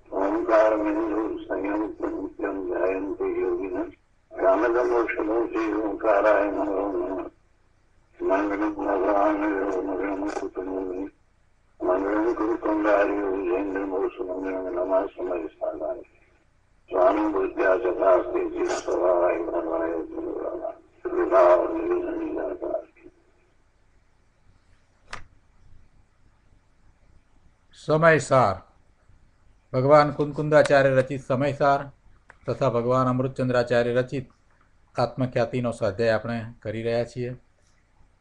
ओंकार संयम नित्यम ध्यायन्ते योगिनः कामदमोक्षमोक्षे ओंकाराय नमो नमः। मंगलम भगवान मंगलम कुटुंबे मंगलम कुरुकुंडारी जैन्द्रमोक्षमंगलम नमः समय स्थानाय स्वामी बुद्ध्या सदास्ते जीवसवाय भगवाय गुरुरामा विभाव निरंजन। समयसार भगवान कुंदकुंदाचार्य रचित समयसार तथा भगवान अमृतचंद्राचार्य रचित આત્મખ્યાતિનો સ્વાધ્યાય આપણે કરી રહ્યા છીએ।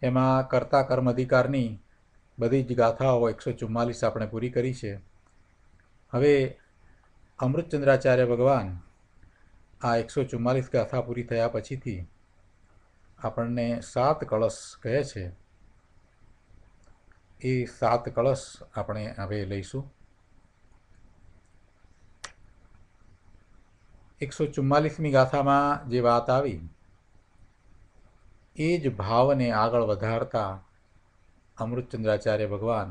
એમાં કર્તા કર્મ અધિકારની બધી જ ગાથાઓ 144 આપણે પૂરી કરી છે। હવે અમૃતચંદ્રાચાર્ય ભગવાન આ 144 ગાથા પૂરી થયા પછીથી આપણને 7 કળશ કહે છે। એ 7 કળશ આપણે હવે લઈશું। 144મી ગાથામાં જે વાત આવી એ જ ભાવને આગળ વધારતા અમૃતચંદ્રાચાર્ય ભગવાન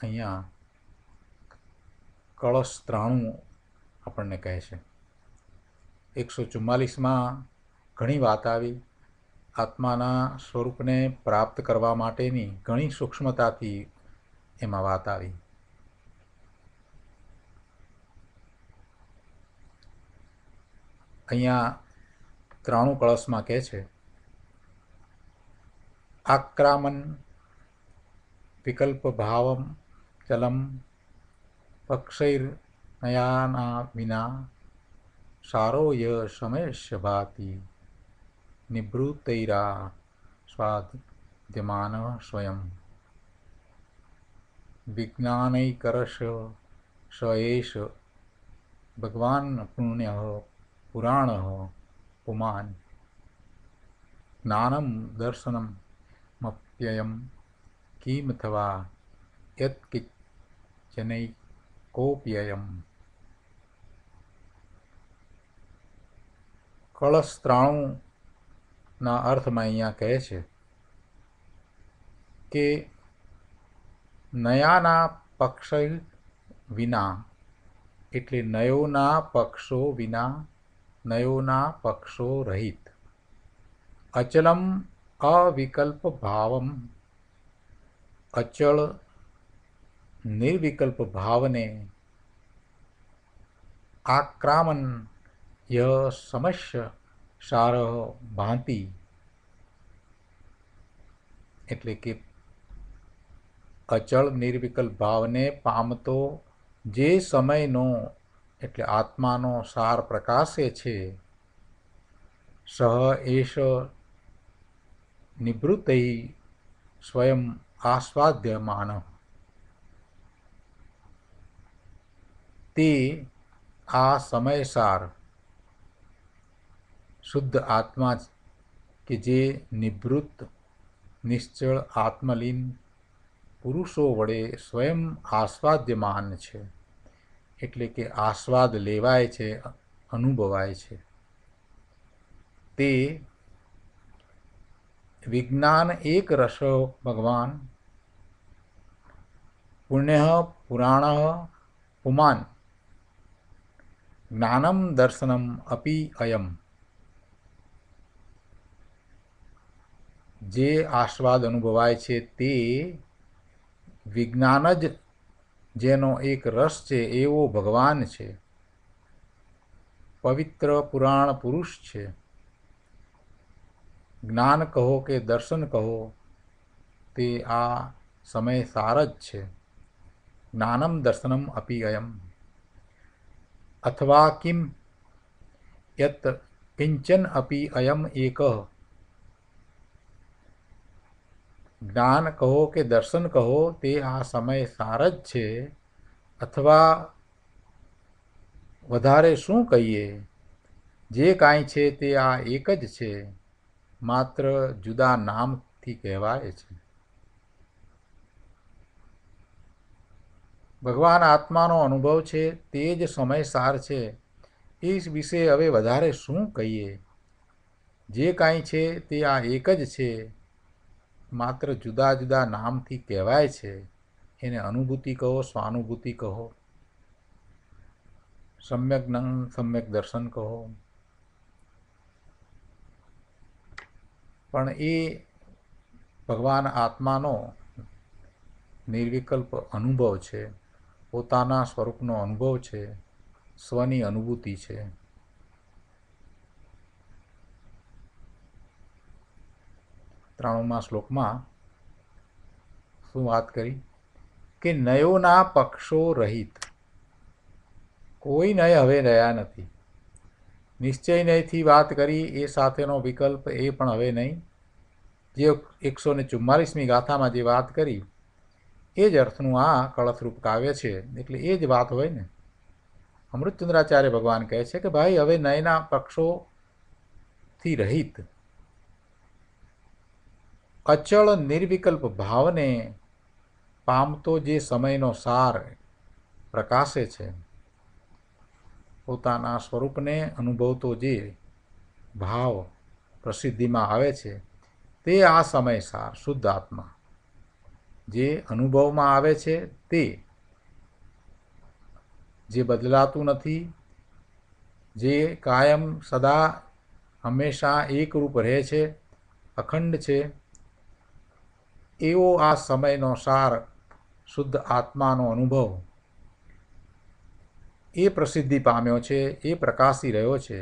અહીંયા કળશ 93 આપણને કહે છે। 144માં ઘણી વાત આવી, આત્માના સ્વરૂપને પ્રાપ્ત કરવા માટેની ઘણી સૂક્ષ્મતાથી એમાં વાત આવી। અહીંયા 93 કળશમાં કહે છે આક્રામન વિકલ્પ ભાવમ ચલમ પક્ષૈર્નયાના વિના સારો ય સમયસ્ય ભાતિ નિવૃત્તૈરા સ્વાદ્યમાન સ્વયં વિજ્ઞાનૈકરશ સ એષ ભગવાન પુણ્ય પુરાણ પુમાન જ્ઞાનમ દર્શનમ મપ્યયમ કિમથવા યત્કિંચનૈકોપ્યયમ। કળશ 93ના અર્થમાં અહીંયા કહે છે કે નયાના પક્ષ વિના એટલે નયોના પક્ષો વિના, નયોના પક્ષો રહિત, અચલમ અવિકલ્પ ભાવમ અચળ નિર્વિકલ્પ ભાવને આક્રામન ય સમસ્ય સાર ભાંતિ એટલે કે અચળ નિર્વિકલ્પ ભાવને પામતો જે સમયનો એટલે આત્માનો સાર પ્રકાશે છે સહ એષ નિવૃત્તૈ સ્વયં આસ્વાદ્યમાન તે આ સમયસાર શુદ્ધ આત્મા કે જે નિવૃત્ત નિશ્ચળ આત્મલીન પુરુષો વડે સ્વયં આસ્વાદ્યમાન છે એટલે કે આસ્વાદ લેવાય છે, અનુભવાય છે। તે વિજ્ઞાન એક રસ ભગવાન પુણ્ય પુરાણ પુમાન જ્ઞાનમ દર્શનમ અપી અયમ જે આસ્વાદ અનુભવાય છે તે વિજ્ઞાન જ જેનો એક રસ છે એવો ભગવાન છે, પવિત્ર પુરાણ પુરુષ છે। જ્ઞાન કહો કે દર્શન કહો તે આ સમય સાર જ છે। જ્ઞાનમ દર્શનમ અપી અયમ અથવા કિમ યત કિંચન અપી અયમ એક। જ્ઞાન કહો કે દર્શન કહો તે આ સમય સાર જ છે અથવા વધારે શું કહીએ, જે કાંઈ છે તે આ એક જ છે, માત્ર જુદા નામથી કહેવાય છે। ભગવાન આત્માનો અનુભવ છે તે જ સમય સાર છે, એ વિશે હવે વધારે શું કહીએ, જે કાંઈ છે તે આ એક જ છે, માત્ર જુદા જુદા નામથી કહેવાય છે એને અનુભૂતિ કહો, સ્વાનુભૂતિ કહો, સમ્યક જ્ઞાન, સમ્યક દર્શન કહો, પણ એ ભગવાન આત્માનો નિર્વિકલ્પ અનુભવ છે, પોતાના સ્વરૂપનો અનુભવ છે, સ્વની અનુભૂતિ છે. 93મા શ્લોકમાં શું વાત કરી કે નયોના પક્ષો રહિત, કોઈ નય હવે રહ્યા નથી. નિશ્ચય નયથી વાત કરી, એ સાથેનો વિકલ્પ એ પણ હવે નહીં. જે 144મી ગાથામાં જે વાત કરી એ જ અર્થનું આ કળશરૂપ કાવ્ય છે, એટલે એ જ વાત હોય ને. અમૃતચંદ્રાચાર્ય ભગવાન કહે છે કે ભાઈ હવે નયના પક્ષોથી રહિત અચળ નિર્વિકલ્પ ભાવને પામતો જે સમયનો સાર પ્રકાશે છે, પોતાના સ્વરૂપને અનુભવતો જે ભાવ પ્રસિદ્ધિમાં આવે છે, તે આ સમય સાર શુદ્ધ આત્મા જે અનુભવમાં આવે છે, તે જે બદલાતું નથી, જે કાયમ સદા હંમેશા એકરૂપ રહે છે, અખંડ છે, એવો આ સમયનો સાર શુદ્ધ આત્માનો અનુભવ એ પ્રસિદ્ધિ પામ્યો છે, એ પ્રકાશી રહ્યો છે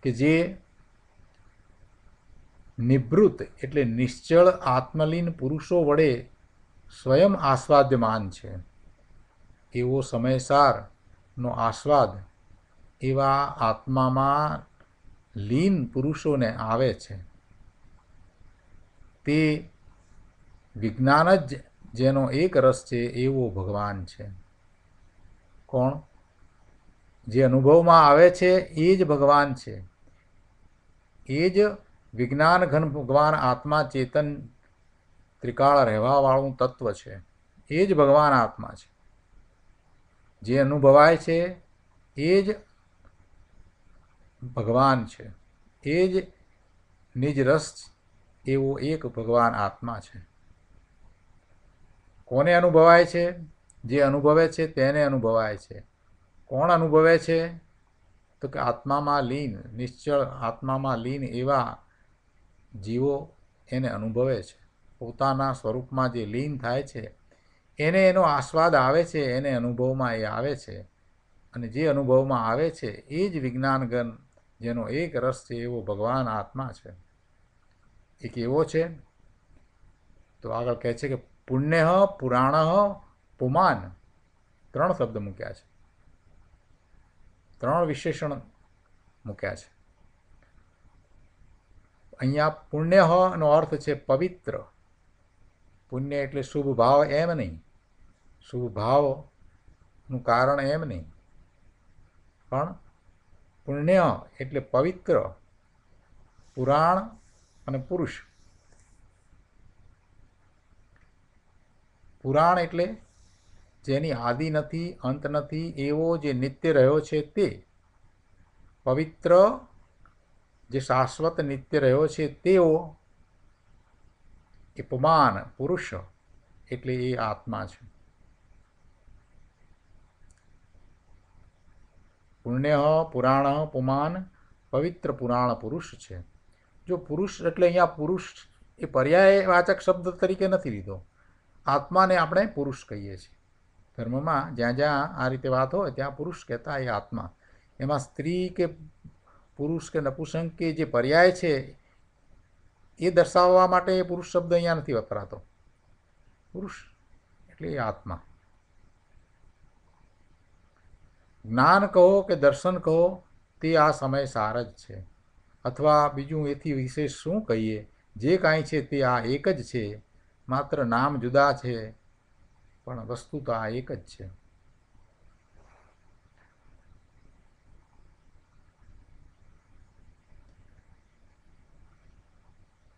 કે જે નિવૃત્ત એટલે નિશ્ચળ આત્મલીન પુરુષો વડે સ્વયં આસ્વાદ્યમાન છે. એવો સમયસારનો આસ્વાદ એવા આત્મામાં લીન પુરુષોને આવે છે. તે વિજ્ઞાન જ જેનો એક રસ છે એવો ભગવાન છે. કોણ? જે અનુભવમાં આવે છે એ જ ભગવાન છે. એ જ વિજ્ઞાન ઘન ભગવાન આત્મા ચેતન ત્રિકાળ રહેવાવાળું તત્વ છે. એ જ ભગવાન આત્મા છે. જે અનુભવાય છે એ જ ભગવાન છે. એ જ નિજ રસ એવો એક ભગવાન આત્મા છે. કોને અનુભવાય છે? જે અનુભવે છે તેને અનુભવાય છે. કોણ અનુભવે છે? તો કે આત્મામાં લીન, નિશ્ચળ આત્મામાં લીન એવા જીવો એને અનુભવે છે. પોતાના સ્વરૂપમાં જે લીન થાય છે એને એનો આસ્વાદ આવે છે, એને અનુભવમાં એ આવે છે. અને જે અનુભવમાં આવે છે એ જ વિજ્ઞાનગન જેનો એક રસ છે એવો ભગવાન આત્મા છે. એ કેવો છે? તો આગળ કહે છે કે પુણ્ય, પુરાણ, પુમાન, 3 શબ્દ મૂક્યા છે, 3 વિશેષણ મૂક્યા છે. અહીંયા પુણ્યનો અર્થ છે પવિત્ર. પુણ્ય એટલે શુભ ભાવ એમ નહીં, શુભ ભાવનું કારણ એમ નહીં, પણ પુણ્ય એટલે પવિત્ર, પુરાણ અને પુરુષ. પુરાણ એટલે જેની આદિ નથી, અંત નથી, એવો જે નિત્ય રહ્યો છે તે. પવિત્ર જે શાશ્વત નિત્ય રહ્યો છે તેઓ. એ પુમાન પુરુષ એટલે એ આત્મા છે. પુણ્ય, પુરાણ, પુમાન, પવિત્ર પુરાણ પુરુષ છે. જો પુરુષ એટલે અહીંયા પુરુષ એ પર્યાયવાચક શબ્દ તરીકે નથી લીધો. આત્માને આપણે પુરુષ કહીએ છીએ. ધર્મમાં જ્યાં જ્યાં આ રીતે વાત હોય ત્યાં પુરુષ કહેતા એ આત્મા. એમાં સ્ત્રી કે પુરુષ કે નપુંસક કે જે પર્યાય છે એ દર્શાવવા માટે એ પુરુષ શબ્દ અહીંયા નથી વપરાતો. પુરુષ એટલે એ આત્મા. જ્ઞાન કહો કે દર્શન કહો તે આ સમય સાર જ છે. અથવા બીજું એથી વિશેષ શું કહીએ? જે કાંઈ છે તે આ એક જ છે. માત્ર નામ જુદા છે પણ વસ્તુ તો આ એક જ છે.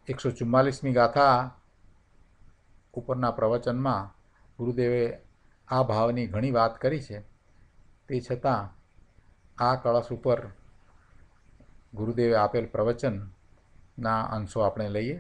એકસો 144મી ગાથા ઉપરના પ્રવચનમાં ગુરુદેવે આ ભાવની ઘણી વાત કરી છે. તે છતાં આ કળશ ઉપર ગુરુદેવે આપેલ પ્રવચન ના અંશો આપણે લઈએ.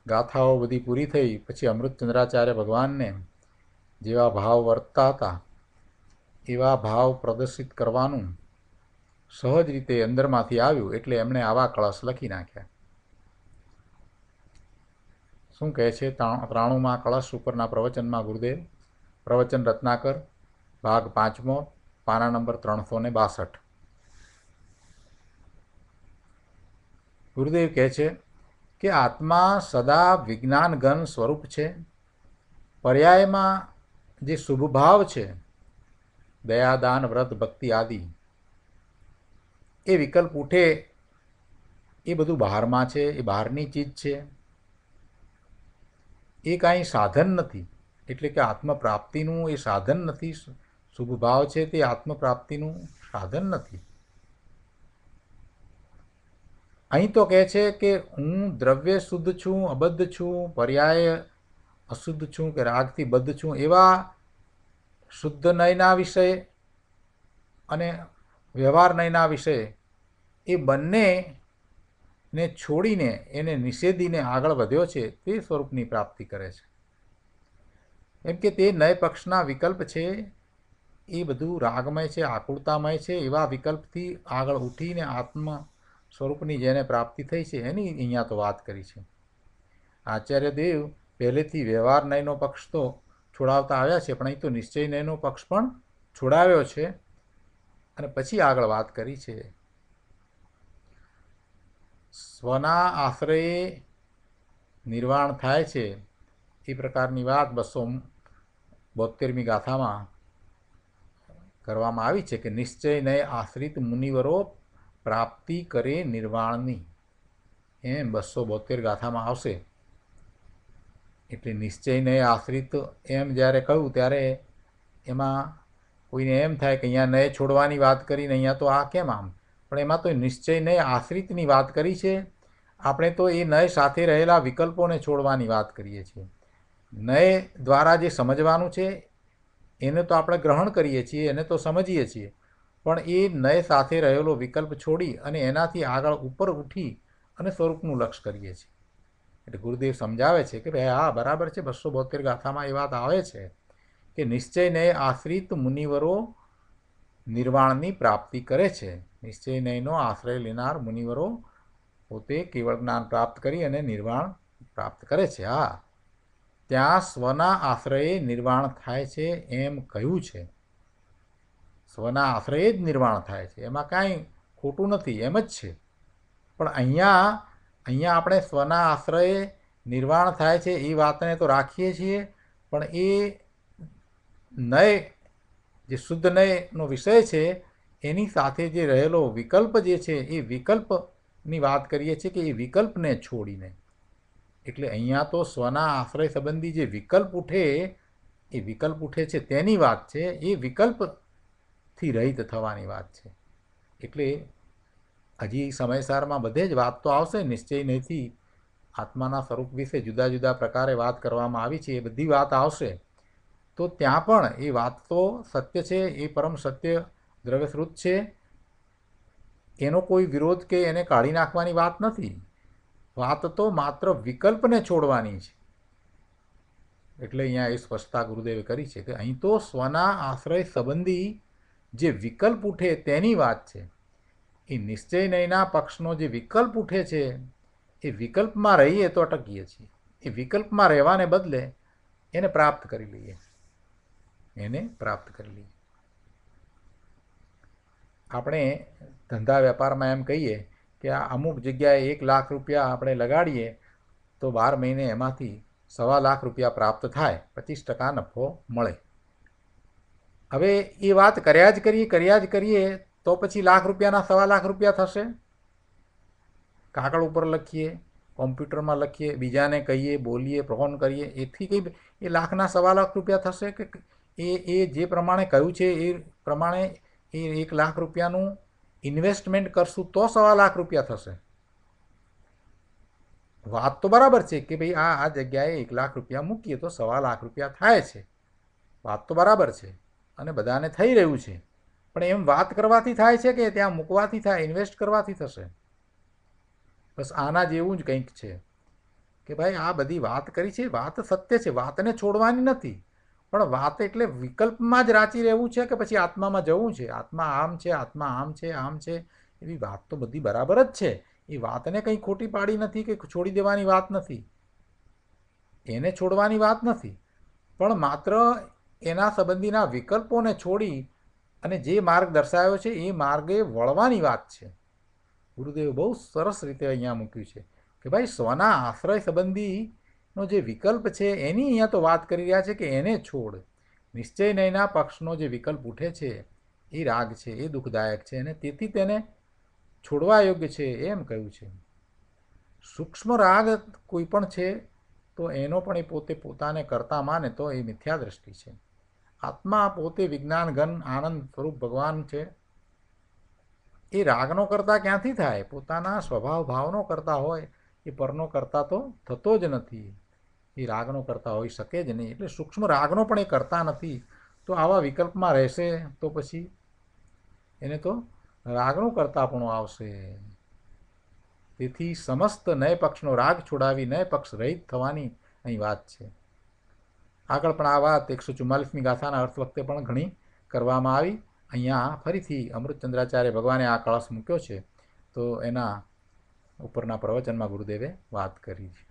ગાથાઓ બધી પૂરી થઈ પછી અમૃતચંદ્રાચાર્ય ભગવાનને જેવા ભાવ વર્તતા હતા એવા ભાવ પ્રદર્શિત કરવાનું સહજ રીતે અંદરમાંથી આવ્યું, એટલે એમણે આવા કળશ લખી નાખ્યા. શું કહે છે 93માં કળશ ઉપરના પ્રવચનમાં ગુરુદેવ? પ્રવચન રત્નાકર, ભાગ 5મો, પાના નંબર 362. ગુરુદેવ કહે છે કે આત્મા સદા વિજ્ઞાન ઘન સ્વરૂપ છે. પર્યાયમાં જે શુભ ભાવ છે, દયા, દાન, વ્રત, ભક્તિ આદિ, એ વિકલ્પ ઉઠે એ બધું બહારમાં છે, એ બહારની ચીજ છે, એ કાંઈ સાધન નથી. એટલે કે આત્મપ્રાપ્તિનું એ સાધન નથી. શુભ ભાવ છે તે આત્મપ્રાપ્તિનું સાધન નથી. અહીં તો કહે છે કે હું દ્રવ્ય શુદ્ધ છું, અબદ્ધ છું, પર્યાય અશુદ્ધ છું કે રાગથી બદ્ધ છું, એવા શુદ્ધ નયના વિષય અને વ્યવહાર નયના વિષય એ બંનેને છોડીને, એને નિષેધીને આગળ વધ્યો છે, તે સ્વરૂપની પ્રાપ્તિ કરે છે. એમ કે તે નય પક્ષના વિકલ્પ છે એ બધું રાગમય છે, આકુળતામય છે. એવા વિકલ્પથી આગળ ઉઠીને આત્મ સ્વરૂપની જેને પ્રાપ્તિ થઈ છે એની અહીંયા તો વાત કરી છે. આચાર્ય દેવ પહેલેથી વ્યવહાર નયનો પક્ષ તો છોડાવતા આવ્યા છે, પણ અહીં તો નિશ્ચય નયનો પક્ષ પણ છોડાવ્યો છે અને પછી આગળ વાત કરી છે. સ્વના આશ્રયે નિર્વાણ થાય છે એ પ્રકારની વાત 272મી ગાથામાં કરવામાં આવી છે કે નિશ્ચય નય આશ્રિત મુનિવરો પ્રાપ્તિ કરે નિર્વાણની, એમ 272 ગાથામાં આવશે. એટલે નિશ્ચય નય આશ્રિત એમ જ્યારે કહ્યું ત્યારે એમાં કોઈને એમ થાય કે અહીંયા નય છોડવાની વાત કરીને અહીંયા તો આ કેમ આમ? પણ એમાં તો નિશ્ચય નય આશ્રિતની વાત કરી છે. આપણે તો એ નય સાથે રહેલા વિકલ્પોને છોડવાની વાત કરીએ છીએ. નય દ્વારા જે સમજવાનું છે એને તો આપણે ગ્રહણ કરીએ છીએ, એને તો સમજીએ છીએ, પણ એ નય સાથે રહેલો વિકલ્પ છોડી અને એનાથી આગળ ઉપર ઉઠી અને સ્વરૂપનું લક્ષ્ય કરીએ છીએ. એટલે ગુરુદેવ સમજાવે છે કે ભાઈ હા બરાબર છે, 272 ગાથામાં એ વાત આવે છે કે નિશ્ચય નય આશ્રિત મુનિવરો નિર્વાણની પ્રાપ્તિ કરે છે. નિશ્ચય નયનો આશ્રય લેનાર મુનિવરો પોતે કેવળ જ્ઞાન પ્રાપ્ત કરી અને નિર્વાણ પ્રાપ્ત કરે છે. હા, ત્યાં સ્વના આશ્રયે નિર્વાણ થાય છે એમ કહ્યું છે. સ્વના આશ્રયે જ નિર્વાણ થાય છે, એમાં કાંઈ ખોટું નથી, એમ જ છે. પણ અહીંયા આપણે સ્વના આશ્રયે નિર્વાણ થાય છે એ વાતને તો રાખીએ છીએ, પણ એ નય જે શુદ્ધ નયનો વિષય છે એની સાથે જે રહેલો વિકલ્પ જે છે એ વિકલ્પની વાત કરીએ છીએ કે એ વિકલ્પને છોડીને. એટલે અહીંયા તો સ્વના આશ્રય સંબંધી જે વિકલ્પ ઉઠે છે તેની વાત છે. એ વિકલ્પથી રહિત થવાની વાત છે. એટલે હજી સમયસારમાં બધે જ વાત તો આવશે. નિશ્ચય નયથી આત્માના સ્વરૂપ વિશે જુદા જુદા પ્રકારે વાત કરવામાં આવી છે, એ બધી વાત આવશે. તો ત્યાં પણ એ વાત તો સત્ય છે, એ પરમ સત્ય દ્રવ્યશ્રુત છે. એનો કોઈ વિરોધ કે એને કાઢી નાખવાની વાત નથી. વાત તો માત્ર વિકલ્પને છોડવાની છે. એટલે અહીંયા એ સ્પષ્ટતા ગુરુદેવે કરી છે કે અહીં તો સ્વના આશ્રય સંબંધી જે વિકલ્પ ઉઠે તેની વાત છે. એ નિશ્ચય નયના પક્ષનો જે વિકલ્પ ઉઠે છે એ વિકલ્પમાં રહીએ તો અટકીએ છીએ. એ વિકલ્પમાં રહેવાને બદલે એને પ્રાપ્ત કરી લઈએ. આપણે ધંધા વેપારમાં એમ કહીએ કે આ અમુક જગ્યાએ 1 લાખ રૂપિયા આપણે લગાડીએ તો 12 મહિને એમાંથી 1.25 લાખ રૂપિયા પ્રાપ્ત થાય, 25% નફો મળે. હવે એ વાત કર્યા જ કરીએ તો પછી લાખ રૂપિયાના 1.25 લાખ રૂપિયા થશે. કાગળ ઉપર લખીએ, કોમ્પ્યુટરમાં લખીએ, બીજાને કહીએ, બોલીએ, ફોન કરીએ, એથી કંઈ એ લાખના 1.25 લાખ રૂપિયા થશે કે એ જે પ્રમાણે કહ્યું છે એ પ્રમાણે એ 1 લાખ રૂપિયાનું ઇન્વેસ્ટમેન્ટ કરશું તો 1.25 લાખ રૂપિયા થશે. વાત તો બરાબર છે કે ભાઈ આ જગ્યાએ 1 લાખ રૂપિયા મૂકીએ તો 1.25 લાખ રૂપિયા થાય છે. વાત તો બરાબર છે અને બધાને થઈ રહ્યું છે. પણ એમ વાત કરવાથી થાય છે કે ત્યાં મૂકવાથી થાય, ઇન્વેસ્ટ કરવાથી થશે? બસ આના જેવું જ કંઈક છે કે ભાઈ આ બધી વાત કરી છે, વાત સત્ય છે, વાતને છોડવાની નથી. પણ વાત એટલે વિકલ્પમાં જ રાચી રહેવું છે કે પછી આત્મામાં જવું છે? આત્મા આમ છે, આત્મા આમ છે, આમ છે, એવી વાત તો બધી બરાબર જ છે. એ વાતને કંઈ ખોટી પાડી નથી કે છોડી દેવાની વાત નથી, એને છોડવાની વાત નથી. પણ માત્ર એના સંબંધીના વિકલ્પોને છોડી અને જે માર્ગ દર્શાવ્યો છે એ માર્ગે વળવાની વાત છે. ગુરુદેવે બહુ સરસ રીતે અહીંયા મૂક્યું છે કે ભાઈ સ્વના આશ્રય સંબંધીનો જે વિકલ્પ છે એની અહીંયા તો વાત કરી રહ્યા છે કે એને છોડ. નિશ્ચય નયના પક્ષનો જે વિકલ્પ ઉઠે છે એ રાગ છે, એ દુઃખદાયક છે અને તેથી તેને છોડવા યોગ્ય છે એમ કહ્યું છે. સૂક્ષ્મ રાગ કોઈ પણ છે તો એનો પણ એ પોતે પોતાને કરતા માને તો એ મિથ્યા દ્રષ્ટિ છે. આત્મા પોતે વિજ્ઞાન ઘન આનંદ સ્વરૂપ ભગવાન છે. એ રાગનો કરતા ક્યાંથી થાય? પોતાના સ્વભાવ ભાવનો કરતા હોય, એ પરનો કરતા તો થતો જ નથી. એ રાગનો કરતા હોઈ શકે જ નહીં. એટલે સૂક્ષ્મ રાગનો પણ એ કરતા નથી. તો આવા વિકલ્પમાં રહેશે તો પછી એને તો રાગનું કરતાપણું આવશે. તેથી સમસ્ત નય પક્ષનો રાગ છોડાવી નય પક્ષ રહિત થવાની અહીં વાત છે. આગળ પણ આ વાત 144મી ગાથાના અર્થ વખતે પણ ઘણી કરવામાં આવી. અહીંયા ફરીથી અમૃતચંદ્રાચાર્ય ભગવાને આ કળશ મૂક્યો છે તો એના ઉપરના પ્રવચનમાં ગુરુદેવે વાત કરી છે.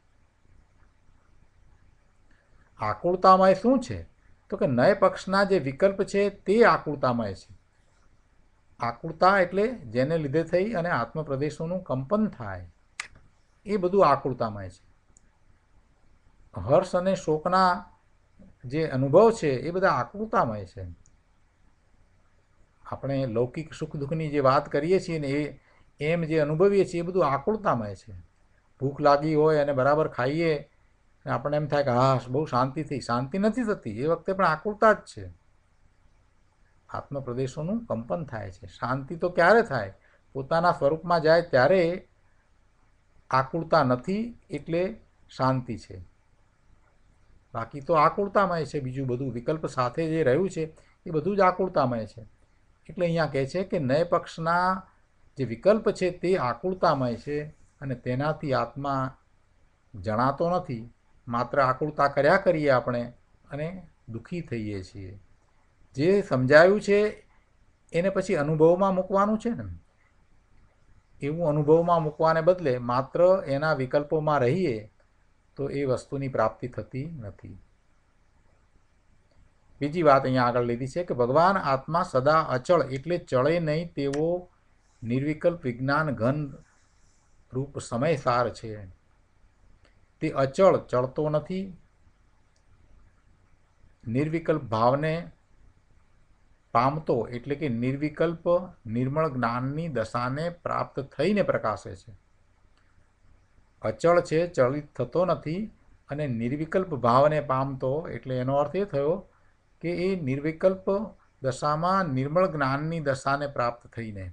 આકુળતામય શું છે? તો કે નય પક્ષના જે વિકલ્પ છે તે આકુળતામય છે. આકુળતા એટલે જેને લીધે થઈ અને આત્મપ્રદેશોનું કંપન થાય, એ બધું આકુળતામય છે. હર્ષ અને શોકના જે અનુભવ છે એ બધા આકુળતામય છે. આપણે લૌકિક સુખ દુઃખની જે વાત કરીએ છીએ ને એમ જે અનુભવીએ છીએ એ બધું આકુળતામય છે. ભૂખ લાગી હોય અને બરાબર ખાઈએ આપણને એમ થાય કે હા બહુ શાંતિ થઈ. શાંતિ નથી થતી, એ વખતે પણ આકુળતા જ છે. આત્મપ્રદેશોનું કંપન થાય છે. શાંતિ તો ક્યારે થાય? પોતાના સ્વરૂપમાં જાય ત્યારે આકુળતા નથી એટલે શાંતિ છે. બાકી તો આકુળતામય છે. બીજું બધું વિકલ્પ સાથે જે રહ્યું છે એ બધું જ આકુળતામય છે. એટલે અહીંયા કહે છે કે નય પક્ષના જે વિકલ્પ છે તે આકુળતામય છે અને તેનાથી આત્મા જણાતો નથી. માત્ર આકુળતા કર્યા કરીએ આપણે અને દુઃખી થઈએ છીએ. જે સમજાયું છે એને પછી અનુભવમાં મૂકવાનું છે ને, એવું અનુભવમાં મૂકવાને બદલે માત્ર એના વિકલ્પોમાં રહીએ તો એ વસ્તુની પ્રાપ્તિ થતી નથી. બીજી વાત અહીંયા આગળ લીધી છે કે ભગવાન આત્મા સદા અચળ એટલે ચળે નહીં તેવો નિર્વિકલ્પ વિજ્ઞાન ઘન રૂપ સમયસાર છે. તે અચળ, ચળતો નથી. નિર્વિકલ્પ ભાવને પામતો એટલે કે નિર્વિકલ્પ નિર્મળ જ્ઞાનની દશાને પ્રાપ્ત થઈને પ્રકાશે છે. અચળ છે, ચલિત થતો નથી અને નિર્વિકલ્પ ભાવને પામતો એટલે એનો અર્થ એ થયો કે એ નિર્વિકલ્પ દશામાં નિર્મળ જ્ઞાનની દશાને પ્રાપ્ત થઈને.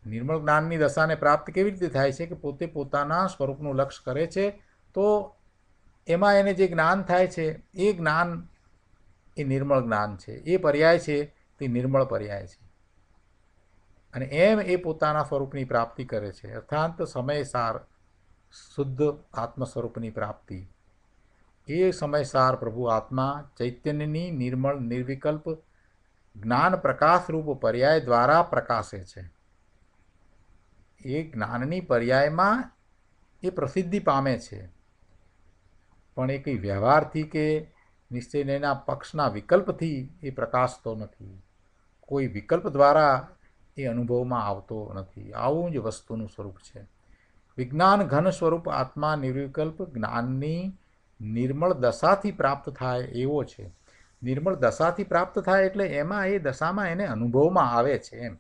નિર્મળ જ્ઞાનની દશાને પ્રાપ્ત કેવી રીતે થાય છે? કે પોતે પોતાના સ્વરૂપનું લક્ષ્ય કરે છે તો એમાં એને જે જ્ઞાન થાય છે એ જ્ઞાન એ નિર્મળ જ્ઞાન છે. એ પર્યાય છે તે નિર્મળ પર્યાય છે અને એમ એ પોતાના સ્વરૂપની પ્રાપ્તિ કરે છે. અર્થાત સમયસાર શુદ્ધ આત્મ સ્વરૂપની પ્રાપ્તિ. એ સમયસાર પ્રભુ આત્મા ચૈતન્યની નિર્મળ નિર્વિકલ્પ જ્ઞાન પ્રકાશરૂપ પર્યાય દ્વારા પ્રકાશે છે. એ જ્ઞાનની પર્યાયમાં એ પ્રસિદ્ધિ પામે છે, પણ એ કંઈ વ્યવહારથી કે નિશ્ચયના પક્ષના વિકલ્પથી એ પ્રકાશતો નથી. કોઈ વિકલ્પ દ્વારા એ અનુભવમાં આવતો નથી. આવું જ વસ્તુનું સ્વરૂપ છે. વિજ્ઞાન ઘન સ્વરૂપ આત્મા નિર્વિકલ્પ જ્ઞાનની નિર્મળ દશાથી પ્રાપ્ત થાય એવો છે. નિર્મળ દશાથી પ્રાપ્ત થાય એટલે એમાં એ દશામાં એને અનુભવમાં આવે છે.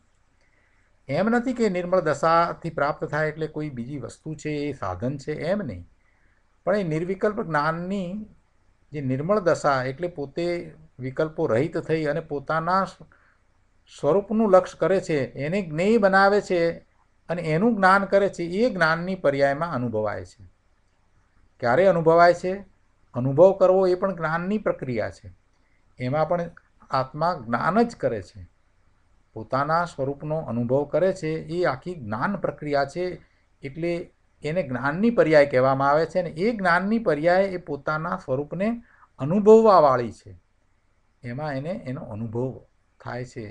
એમ નથી કે નિર્મળ દશાથી પ્રાપ્ત થાય એટલે કોઈ બીજી વસ્તુ છે, એ સાધન છે, એમ નહીં. પણ એ નિર્વિકલ્પ જ્ઞાનની જે નિર્મળ દશા એટલે પોતે વિકલ્પો રહિત થઈ અને પોતાના સ્વરૂપનું લક્ષ કરે છે, એને જ્ઞેય બનાવે છે અને એનું જ્ઞાન કરે છે, એ જ્ઞાનની પર્યાયમાં અનુભવાય છે. ક્યારે અનુભવાય છે? અનુભવ કરવો એ પણ જ્ઞાનની પ્રક્રિયા છે. એમાં પણ આત્મા જ્ઞાન જ કરે છે, પોતાના સ્વરૂપનો અનુભવ કરે છે. એ આખી જ્ઞાન પ્રક્રિયા છે, એટલે એને જ્ઞાનની પર્યાય કહેવામાં આવે છે. અને એ જ્ઞાનની પર્યાય એ પોતાના સ્વરૂપને અનુભવવાવાળી છે. એમાં એને એનો અનુભવ થાય છે.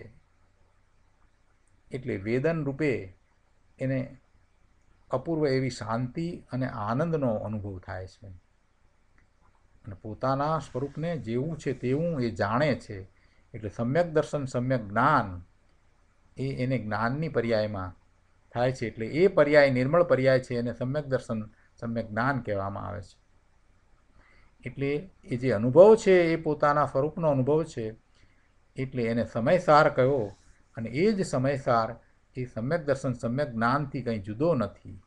એટલે વેદન રૂપે એને અપૂર્વ એવી શાંતિ અને આનંદનો અનુભવ થાય છે. અને પોતાના સ્વરૂપને જેવું છે તેવું એ જાણે છે. એટલે સમ્યક દર્શન, સમ્યક જ્ઞાન એ એને જ્ઞાનની પર્યાયમાં થાય છે. એટલે એ પર્યાય નિર્મળ પર્યાય છે, એને સમ્યક દર્શન, સમ્યક જ્ઞાન કહેવામાં આવે છે. એટલે એ જે અનુભવ છે એ પોતાના સ્વરૂપનો અનુભવ છે, એટલે એને સમયસાર કહ્યો. અને એ જ સમયસાર એ સમ્યક દર્શન, સમ્યક જ્ઞાનથી કંઈ જુદો નથી.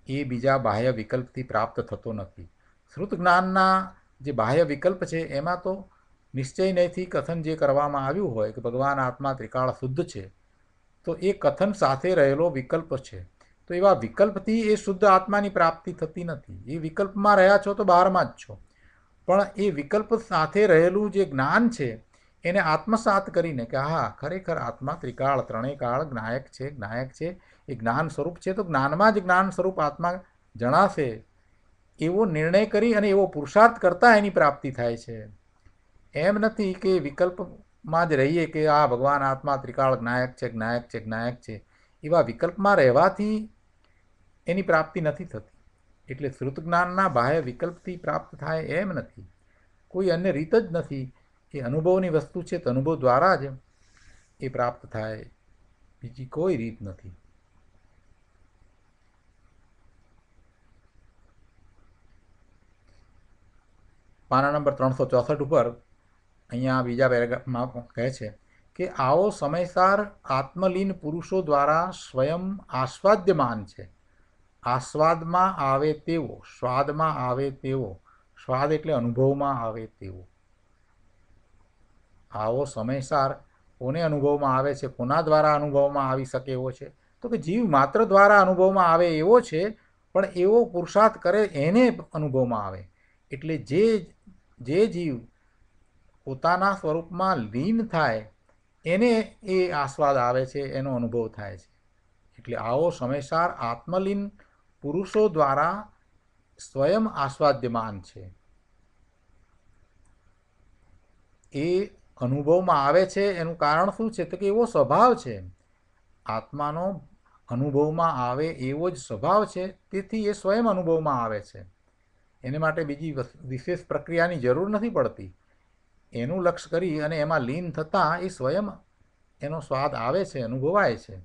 એ બીજા બાહ્ય વિકલ્પથી પ્રાપ્ત થતો નથી. શ્રુત જ્ઞાનના જે બાહ્ય વિકલ્પ છે એમાં તો નિશ્ચયથી કથન જે કરવામાં આવ્યું હોય કે ભગવાન આત્મા ત્રિકાળ શુદ્ધ છે, તો એ કથન સાથે રહેલો વિકલ્પ છે. તો એવા વિકલ્પથી એ શુદ્ધ આત્માની પ્રાપ્તિ થતી નથી. એ વિકલ્પમાં રહ્યા છો તો બહારમાં જ છો, પણ એ વિકલ્પ સાથે રહેલું જે જ્ઞાન છે એને આત્મસાત કરીને કે હા, ખરેખર આત્મા ત્રિકાળ, ત્રણેય કાળ જ્ઞાયક છે, જ્ઞાયક છે, એ જ્ઞાન સ્વરૂપ છે. તો જ્ઞાનમાં જ જ્ઞાન સ્વરૂપ આત્મા જણાશે, એવો નિર્ણય કરી અને એવો પુરુષાર્થ કરતાં એની પ્રાપ્તિ થાય છે. એમ નથી કે વિકલ્પમાં જ રહીએ કે આ ભગવાન આત્મા ત્રિકાળ જ્ઞાયક છે, જ્ઞાયક છે, જ્ઞાયક છે. એવા વિકલ્પમાં રહેવાથી એની પ્રાપ્તિ નથી થતી. એટલે શ્રુત જ્ઞાનના બાહ્ય વિકલ્પથી પ્રાપ્ત થાય એમ નથી. કોઈ અન્ય રીત જ નથી. એ અનુભવની વસ્તુ છે, તો અનુભવ દ્વારા જ એ પ્રાપ્ત થાય, બીજી કોઈ રીત નથી. પાના નંબર 364 ઉપર અહીંયા બીજા પેરેગ્રાફમાં કહે છે કે આવો સમયસાર આત્મલીન પુરુષો દ્વારા સ્વયં આસ્વાદ્યમાન છે. આસ્વાદમાં આવે તેવો, સ્વાદમાં આવે તેવો, સ્વાદ એટલે અનુભવમાં આવે તેવો. આવો સમયસાર કોને અનુભવમાં આવે છે? કોના દ્વારા અનુભવમાં આવી શકે એવો છે? તો કે જીવ માત્ર દ્વારા અનુભવમાં આવે એવો છે, પણ એવો પુરુષાર્થ કરે એને અનુભવમાં આવે. એટલે જે જીવ પોતાના સ્વરૂપમાં લીન થાય એને એ આસ્વાદ આવે છે, એનો અનુભવ થાય છે. એટલે આવો સમયસાર આત્મલીન પુરુષો દ્વારા સ્વયં આસ્વાદ્યમાન છે. એ અનુભવમાં આવે છે. એનું કારણ શું છે? તો કે એવો સ્વભાવ છે આત્માનો, અનુભવમાં આવે એવો જ સ્વભાવ છે. તેથી એ સ્વયં અનુભવમાં આવે છે. એને માટે બીજી વિશેષ પ્રક્રિયાની જરૂર નથી પડતી. એનું લક્ષ્ય કરી અને એમાં લીન થતાં એ સ્વયં એનો સ્વાદ આવે છે, અનુભવાય છે.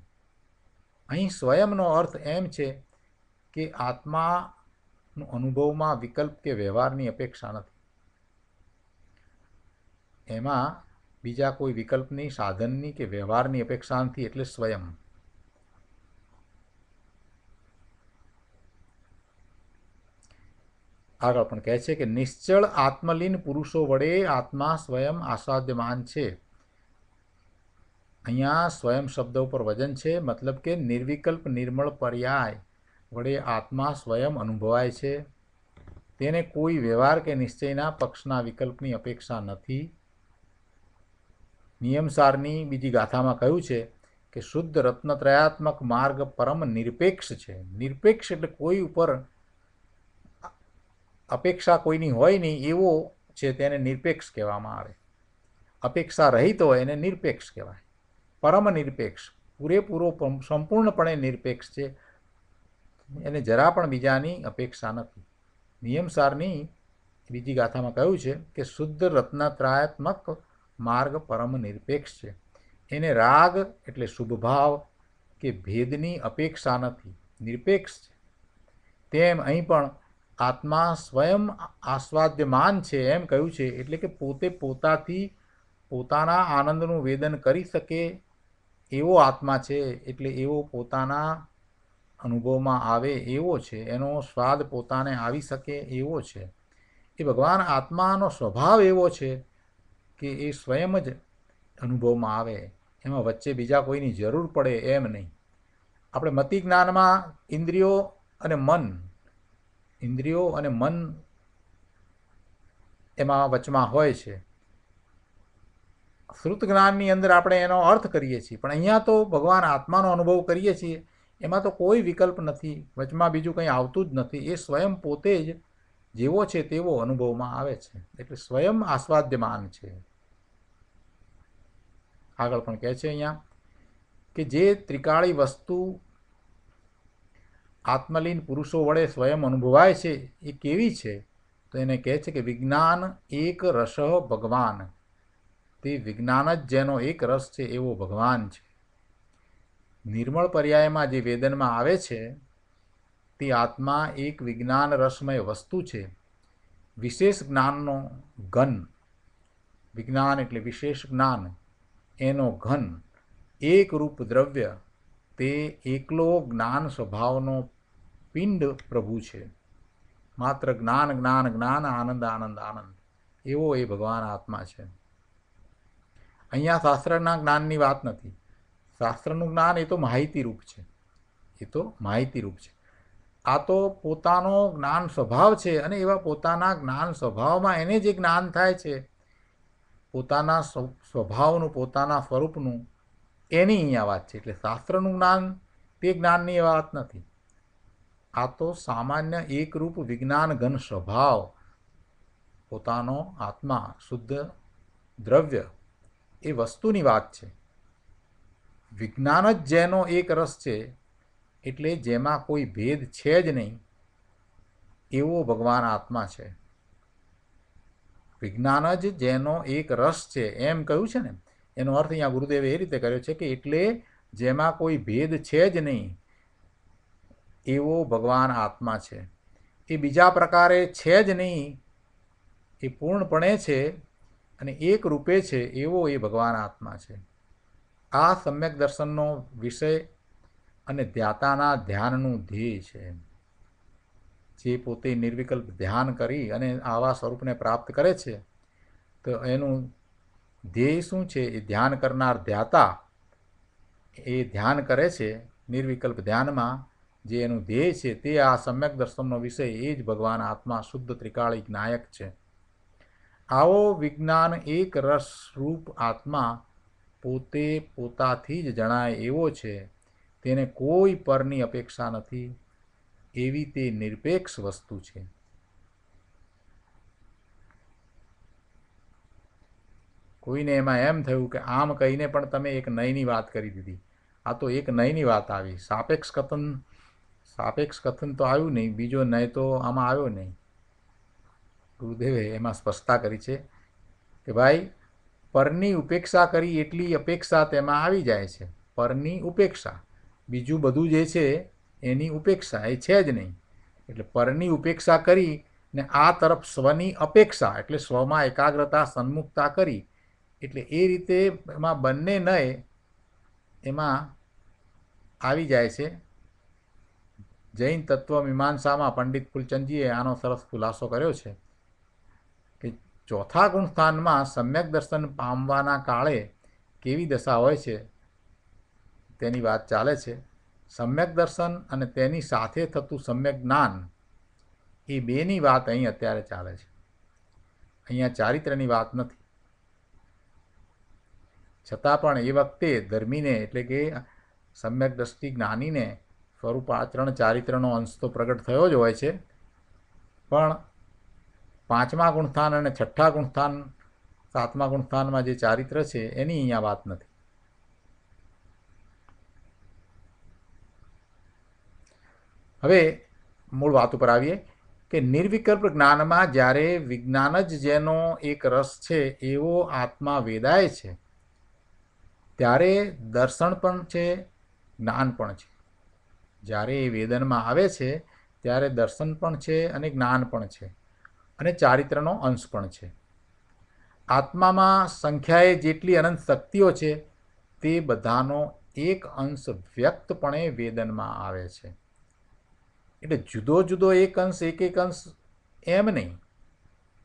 અહીં સ્વયંનો અર્થ એમ છે કે આત્માનું અનુભવમાં વિકલ્પ કે વ્યવહારની અપેક્ષા નથી. એમાં બીજા કોઈ વિકલ્પની, સાધનની કે વ્યવહારની અપેક્ષા નથી. એટલે સ્વયં. આગળ પણ કહે છે કે નિશ્ચળ આત્મલીન પુરુષો વડે આત્મા સ્વયં આસ્વાદ્યમાન છે. અહીંયા સ્વયં શબ્દ ઉપર વજન છે, મતલબ કે નિર્વિકલ્પ નિર્મળ પર્યાય વડે આત્મા સ્વયં અનુભવાય છે. તેને કોઈ વ્યવહાર કે નિશ્ચયના પક્ષના વિકલ્પની અપેક્ષા નથી. નિયમસારની બીજી ગાથામાં કહ્યું છે કે શુદ્ધ રત્નત્રયાત્મક માર્ગ પરમ નિરપેક્ષ છે. નિરપેક્ષ એટલે કોઈ ઉપર અપેક્ષા કોઈની હોય નહીં એવો છે, તેને નિરપેક્ષ કહેવામાં આવે. અપેક્ષા રહિત હોય એને નિરપેક્ષ કહેવાય. પરમ નિરપેક્ષ, પૂરેપૂરો સંપૂર્ણપણે નિરપેક્ષ છે. એને જરા પણ બીજાની અપેક્ષા નથી. નિયમસારની બીજી ગાથામાં કહ્યું છે કે શુદ્ધ રત્નત્રયાત્મક માર્ગ પરમ નિરપેક્ષ છે. એને રાગ એટલે શુભભાવ કે ભેદની અપેક્ષા નથી, નિરપેક્ષ છે. તેમ અહીં પણ આત્મા સ્વયં આસ્વાદ્યમાન છે એમ કહ્યું છે. એટલે કે પોતે પોતાથી પોતાના આનંદનું વેદન કરી શકે એવો આત્મા છે. એટલે એવો પોતાના અનુભવમાં આવે એવો છે, એનો સ્વાદ પોતાને આવી શકે એવો છે. એ ભગવાન આત્માનો સ્વભાવ એવો છે કે એ સ્વયં જ અનુભવમાં આવે, એમાં વચ્ચે બીજા કોઈની જરૂર પડે એમ નહીં. આપણે મતિ જ્ઞાનમાં ઇન્દ્રિયો અને મન એમાં વચમાં હોય છે. શ્રુત જ્ઞાનની અંદર આપણે એનો અર્થ કરીએ છીએ, પણ અહીંયા તો ભગવાન આત્માનો અનુભવ કરીએ છીએ, એમાં તો કોઈ વિકલ્પ નથી, વચમાં બીજું કંઈ આવતું જ નથી. એ સ્વયં પોતે જ જેવો છે તેવો અનુભવમાં આવે છે, એટલે સ્વયં આસ્વાદ્યમાન છે. આગળ પણ કહે છે અહીંયા કે જે ત્રિકાળી વસ્તુ આત્મલીન પુરુષો વડે સ્વયં અનુભવાય છે એ કેવી છે? તો એને કહે છે કે વિજ્ઞાન એક રસ ભગવાન, તે વિજ્ઞાન જ જેનો એક રસ છે એવો ભગવાન છે. નિર્મળ પર્યાયમાં જે વેદનમાં આવે છે તે આત્મા એક વિજ્ઞાન રસમય વસ્તુ છે, વિશેષ જ્ઞાનનો ઘન. વિજ્ઞાન એટલે વિશેષ જ્ઞાન, એનો ઘન એક રૂપ દ્રવ્ય, તે એકલો જ્ઞાન સ્વભાવનો પિંડ પ્રભુ છે. માત્ર જ્ઞાન જ્ઞાન જ્ઞાન, આનંદ આનંદ આનંદ, એવો એ ભગવાન આત્મા છે. અહીંયા શાસ્ત્રના જ્ઞાનની વાત નથી. શાસ્ત્રનું જ્ઞાન એ તો માહિતીરૂપ છે, આ તો પોતાનો જ્ઞાન સ્વભાવ છે, અને એવા પોતાના જ્ઞાન સ્વભાવમાં એને જે જ્ઞાન થાય છે, પોતાના સ્વભાવનું, પોતાના સ્વરૂપનું, એની અહીંયા વાત છે. એટલે શાસ્ત્રનું જ્ઞાન તે જ્ઞાનની વાત નથી. આ તો સામાન્ય એકરૂપ વિજ્ઞાન ઘન સ્વભાવ, પોતાનો આત્મા, શુદ્ધ દ્રવ્ય, એ વસ્તુની વાત છે. વિજ્ઞાન જ જેનો એક રસ છે, એટલે જેમાં કોઈ ભેદ છે જ નહીં, એવો ભગવાન આત્મા છે. વિજ્ઞાન જ જેનો એક રસ છે એમ કહ્યું છે ને, એનો અર્થ અહીંયા ગુરુદેવે એ રીતે કર્યો છે કે એટલે જેમાં કોઈ ભેદ છે જ નહીં એવો ભગવાન આત્મા છે. એ બીજા પ્રકારે છે જ નહીં, એ પૂર્ણપણે છે અને એક રૂપે છે, એવો એ ભગવાન આત્મા છે. આ સમ્યક દર્શનનો વિષય અને ધ્યાતાના ધ્યાનનું ધ્યેય છે. જે પોતે નિર્વિકલ્પ ધ્યાન કરી અને આવા સ્વરૂપને પ્રાપ્ત કરે છે, તો એનું ધ્યેય શું છે? એ ધ્યાન કરનાર ધ્યાતા એ ધ્યાન કરે છે નિર્વિકલ્પ ધ્યાનમાં, જે એનું ધ્યેય છે તે આ સમ્યક દર્શનનો વિષય, એ જ ભગવાન આત્મા શુદ્ધ ત્રિકાળિક નાયક છે. આવો વિજ્ઞાન એક રસ રૂપ આત્મા પોતે પોતાથી જ જણાય એવો છે, તેને કોઈ પરની અપેક્ષા નથી, એવી તે નિરપેક્ષ વસ્તુ છે. કોઈને એમાં એમ થયું કે આમ કહીને પણ તમે એક નયની વાત કરી દીધી, આ તો એક નયની વાત આવી. સાપેક્ષ કથન તો આવ્યું નહીં, બીજો નય તો આમાં આવ્યો નહીં. ગુરુદેવે એમાં સ્પષ્ટતા કરી છે કે ભાઈ, પરની ઉપેક્ષા કરી એટલી અપેક્ષા તેમાં આવી જાય છે. પરની ઉપેક્ષા, બીજું બધું જે છે એની ઉપેક્ષા એ છે જ નહીં. એટલે પરની ઉપેક્ષા કરી ને આ તરફ સ્વની અપેક્ષા, એટલે સ્વમાં એકાગ્રતા, સન્મુખતા કરી, એટલે એ રીતે એમાં બંને નય એમાં આવી જાય છે. જૈન તત્વ મીમાંસામાં પંડિત ફૂલચંદજીએ આનો સરસ ખુલાસો કર્યો છે કે ચોથા ગુણસ્થાનમાં સમ્યક દર્શન પામવાના કાળે કેવી દશા હોય છે તેની વાત ચાલે છે. સમ્યક દર્શન અને તેની સાથે થતું સમ્યક જ્ઞાન, એ બેની વાત અહીં અત્યારે ચાલે છે. અહીંયા ચારિત્ર્યની વાત નથી. છતાં પણ એ વખતે ધર્મીને, એટલે કે સમ્યક દ્રષ્ટિ જ્ઞાનીને સ્વરૂપ આચરણ ચારિત્રનો અંશ તો પ્રગટ થયો જ હોય છે, પણ પાંચમા ગુણસ્થાન અને છઠ્ઠા ગુણસ્થાન, સાતમા ગુણસ્થાનમાં જે ચારિત્ર છે એની અહીંયા વાત નથી. હવે મૂળ વાત ઉપર આવીએ કે નિર્વિકલ્પ જ્ઞાનમાં જ્યારે વિજ્ઞાન જ જેનો એક રસ છે એવો આત્મા વેદાય છે, ત્યારે દર્શન પણ છે, જ્ઞાન પણ છે. જ્યારે એ વેદનમાં આવે છે ત્યારે દર્શન પણ છે અને જ્ઞાન પણ છે અને ચારિત્રનો અંશ પણ છે. આત્મામાં સંખ્યાએ જેટલી અનંત શક્તિઓ છે તે બધાનો એક અંશ વ્યક્તપણે વેદનમાં આવે છે. એટલે જુદો જુદો એક અંશ એમ નહીં,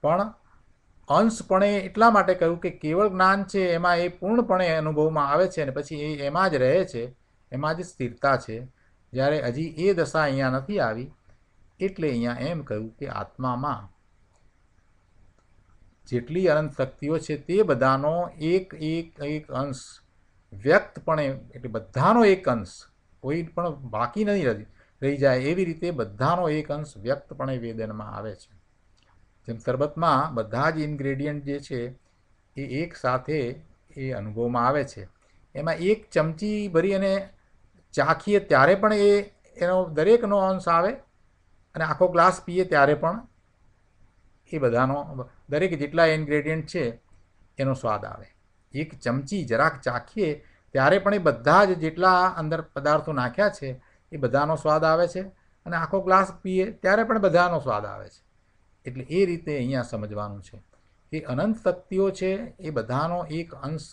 પણ અંશપણે એટલા માટે કહ્યું કે કેવળ જ્ઞાન છે એમાં એ પૂર્ણપણે અનુભવમાં આવે છે અને પછી એ એમાં જ રહે છે, એમાં જ સ્થિરતા છે. જ્યારે હજી એ દશા અહીંયા નથી આવી એટલે અહીંયા એમ કહ્યું કે આત્મામાં જેટલી અનંત શક્તિઓ છે તે બધાનો એક એક એક અંશ વ્યક્તપણે, એટલે બધાનો એક અંશ, કોઈ પણ બાકી નહીં રહી જાય એવી રીતે બધાનો એક અંશ વ્યક્તપણે વેદનમાં આવે છે. જેમ શરબતમાં બધા જ ઇન્ગ્રેડિયન્ટ જે છે એ એક સાથે એ અનુભવમાં આવે છે. એમાં એક ચમચી ભરી અને ચાખીએ ત્યારે પણ એનો દરેકનો અંશ આવે અને આખો ગ્લાસ પીએ ત્યારે પણ એ બધાનો, દરેક જેટલા ઇન્ગ્રેડિયન્ટ છે એનો સ્વાદ આવે. એક ચમચી જરાક ચાખીએ ત્યારે પણ એ બધા જ જેટલા અંદર પદાર્થો નાખ્યા છે એ બધાનો સ્વાદ આવે છે અને આખો ગ્લાસ પીએ ત્યારે પણ બધાનો સ્વાદ આવે છે. એટલે એ રીતે અહીંયા સમજવાનું છે કે અનંત શક્તિઓ છે એ બધાનો એક અંશ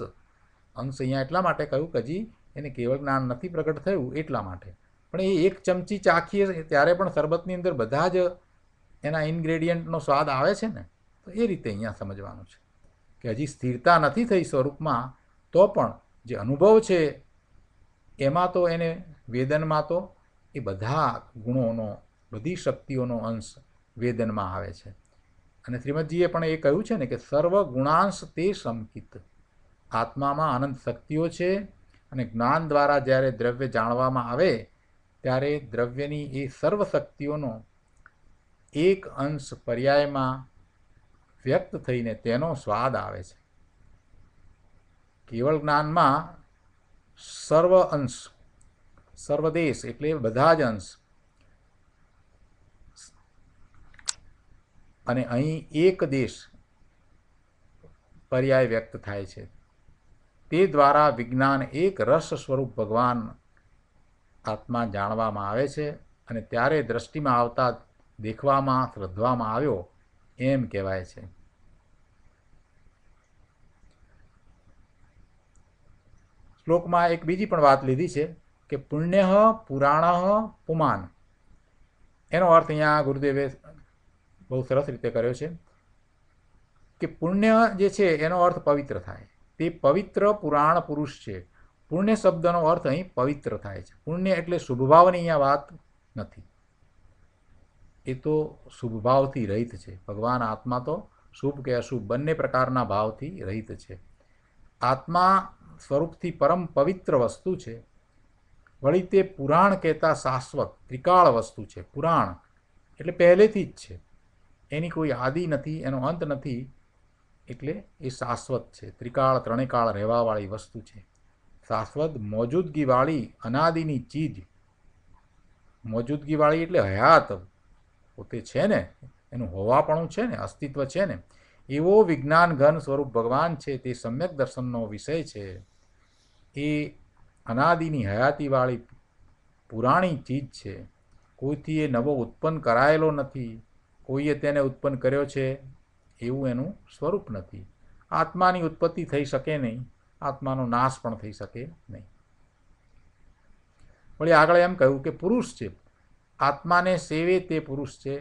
અહીંયા એટલા માટે કહ્યું કે હજી એને કેવળ જ્ઞાન નથી પ્રગટ થયું એટલા માટે. પણ એ એક ચમચી ચાખીએ ત્યારે પણ શરબતની અંદર બધા જ એના ઇન્ગ્રેડિયન્ટનો સ્વાદ આવે છે ને. તો એ રીતે અહીંયા સમજવાનું છે કે હજી સ્થિરતા નથી થઈ સ્વરૂપમાં, તો પણ જે અનુભવ છે એમાં તો એને વેદનમાં તો એ બધા ગુણોનો, બધી શક્તિઓનો અંશ વેદનમાં આવે છે. અને શ્રીમદજીએ પણ એ કહ્યું છે ને કે સર્વ ગુણાંશ તે સંકિત. આત્મામાં અનંત શક્તિઓ છે અને જ્ઞાન દ્વારા જ્યારે દ્રવ્ય જાણવામાં આવે ત્યારે દ્રવ્યની એ સર્વ શક્તિઓનો એક અંશ પર્યાયમાં વ્યક્ત થઈને તેનો સ્વાદ આવે છે. કેવળ જ્ઞાનમાં સર્વ અંશ, સર્વદેશ એટલે બધા જ અંશ, અને અહીં એક દેશ પર્યાય વ્યક્ત થાય છે. તે દ્વારા વિજ્ઞાન એક રસ સ્વરૂપ ભગવાન આત્મા જાણવામાં આવે છે અને ત્યારે દ્રષ્ટિમાં આવતા દેખવામાં, શ્રદ્ધવામાં આવ્યો એમ કહેવાય છે. શ્લોકમાં એક બીજી પણ વાત લીધી છે કે પુણ્ય પુરાણ પુમાન. એનો અર્થ અહીંયા ગુરુદેવે બહુ સરસ રીતે કર્યો છે કે પુણ્ય જે છે એનો અર્થ પવિત્ર થાય. તે પવિત્ર પુરાણ પુરુષ છે. પુણ્ય શબ્દનો અર્થ અહીં પવિત્ર થાય છે. પુણ્ય એટલે શુભભાવની અહીંયા વાત નથી, એ તો શુભભાવથી રહિત છે. ભગવાન આત્મા તો શુભ કે અશુભ બંને પ્રકારના ભાવથી રહિત છે. આત્મા સ્વરૂપથી પરમ પવિત્ર વસ્તુ છે. વળી તે પુરાણ કહેતા શાશ્વત ત્રિકાળ વસ્તુ છે. પુરાણ એટલે પહેલેથી જ છે, એની કોઈ આદિ નથી, એનો અંત નથી, એટલે એ શાશ્વત છે. ત્રિકાળ, ત્રણેકાળ રહેવાવાળી વસ્તુ છે. શાશ્વત મોજૂદગીવાળી અનાદિની ચીજ. મોજૂદગીવાળી એટલે હયાત, પોતે છે ને, એનું હોવાપણું છે ને, અસ્તિત્વ છે ને, એવો વિજ્ઞાન ઘન સ્વરૂપ ભગવાન છે. તે સમ્યક દર્શનનો વિષય છે. એ અનાદિની હયાતીવાળી પુરાણી ચીજ છે. કોઈથી એ નવો ઉત્પન્ન કરાયેલો નથી, કોઈએ તેને ઉત્પન્ન કર્યો છે એવું એનું સ્વરૂપ નથી. આત્માની ઉત્પત્તિ થઈ શકે નહીં, આત્માનો નાશ પણ થઈ શકે નહીં. વળી આગળ એમ કહ્યું કે પુરુષ છે. આત્માને સેવે તે પુરુષ છે,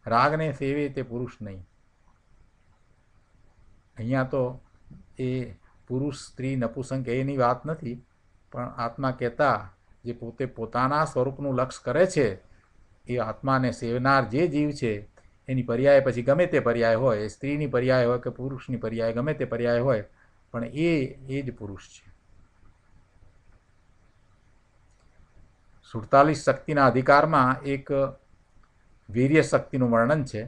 રાગને સેવે તે પુરુષ નહીં. અહીંયા તો એ પુરુષ, સ્ત્રી, નપુંસક એની વાત નથી, પણ આત્મા કહેતા જે પોતે પોતાના સ્વરૂપનું લક્ષ્ય કરે છે એ આત્માને સેવનાર જે જીવ છે એની પર્યાય પછી ગમે તે પર્યાય હોય, સ્ત્રીની પર્યાય હોય કે પુરુષની પર્યાય, ગમે તે પર્યાય હોય, પણ એ જ પુરુષ છે. 47 શક્તિના અધિકારમાં એક વીર્ય શક્તિનું વર્ણન છે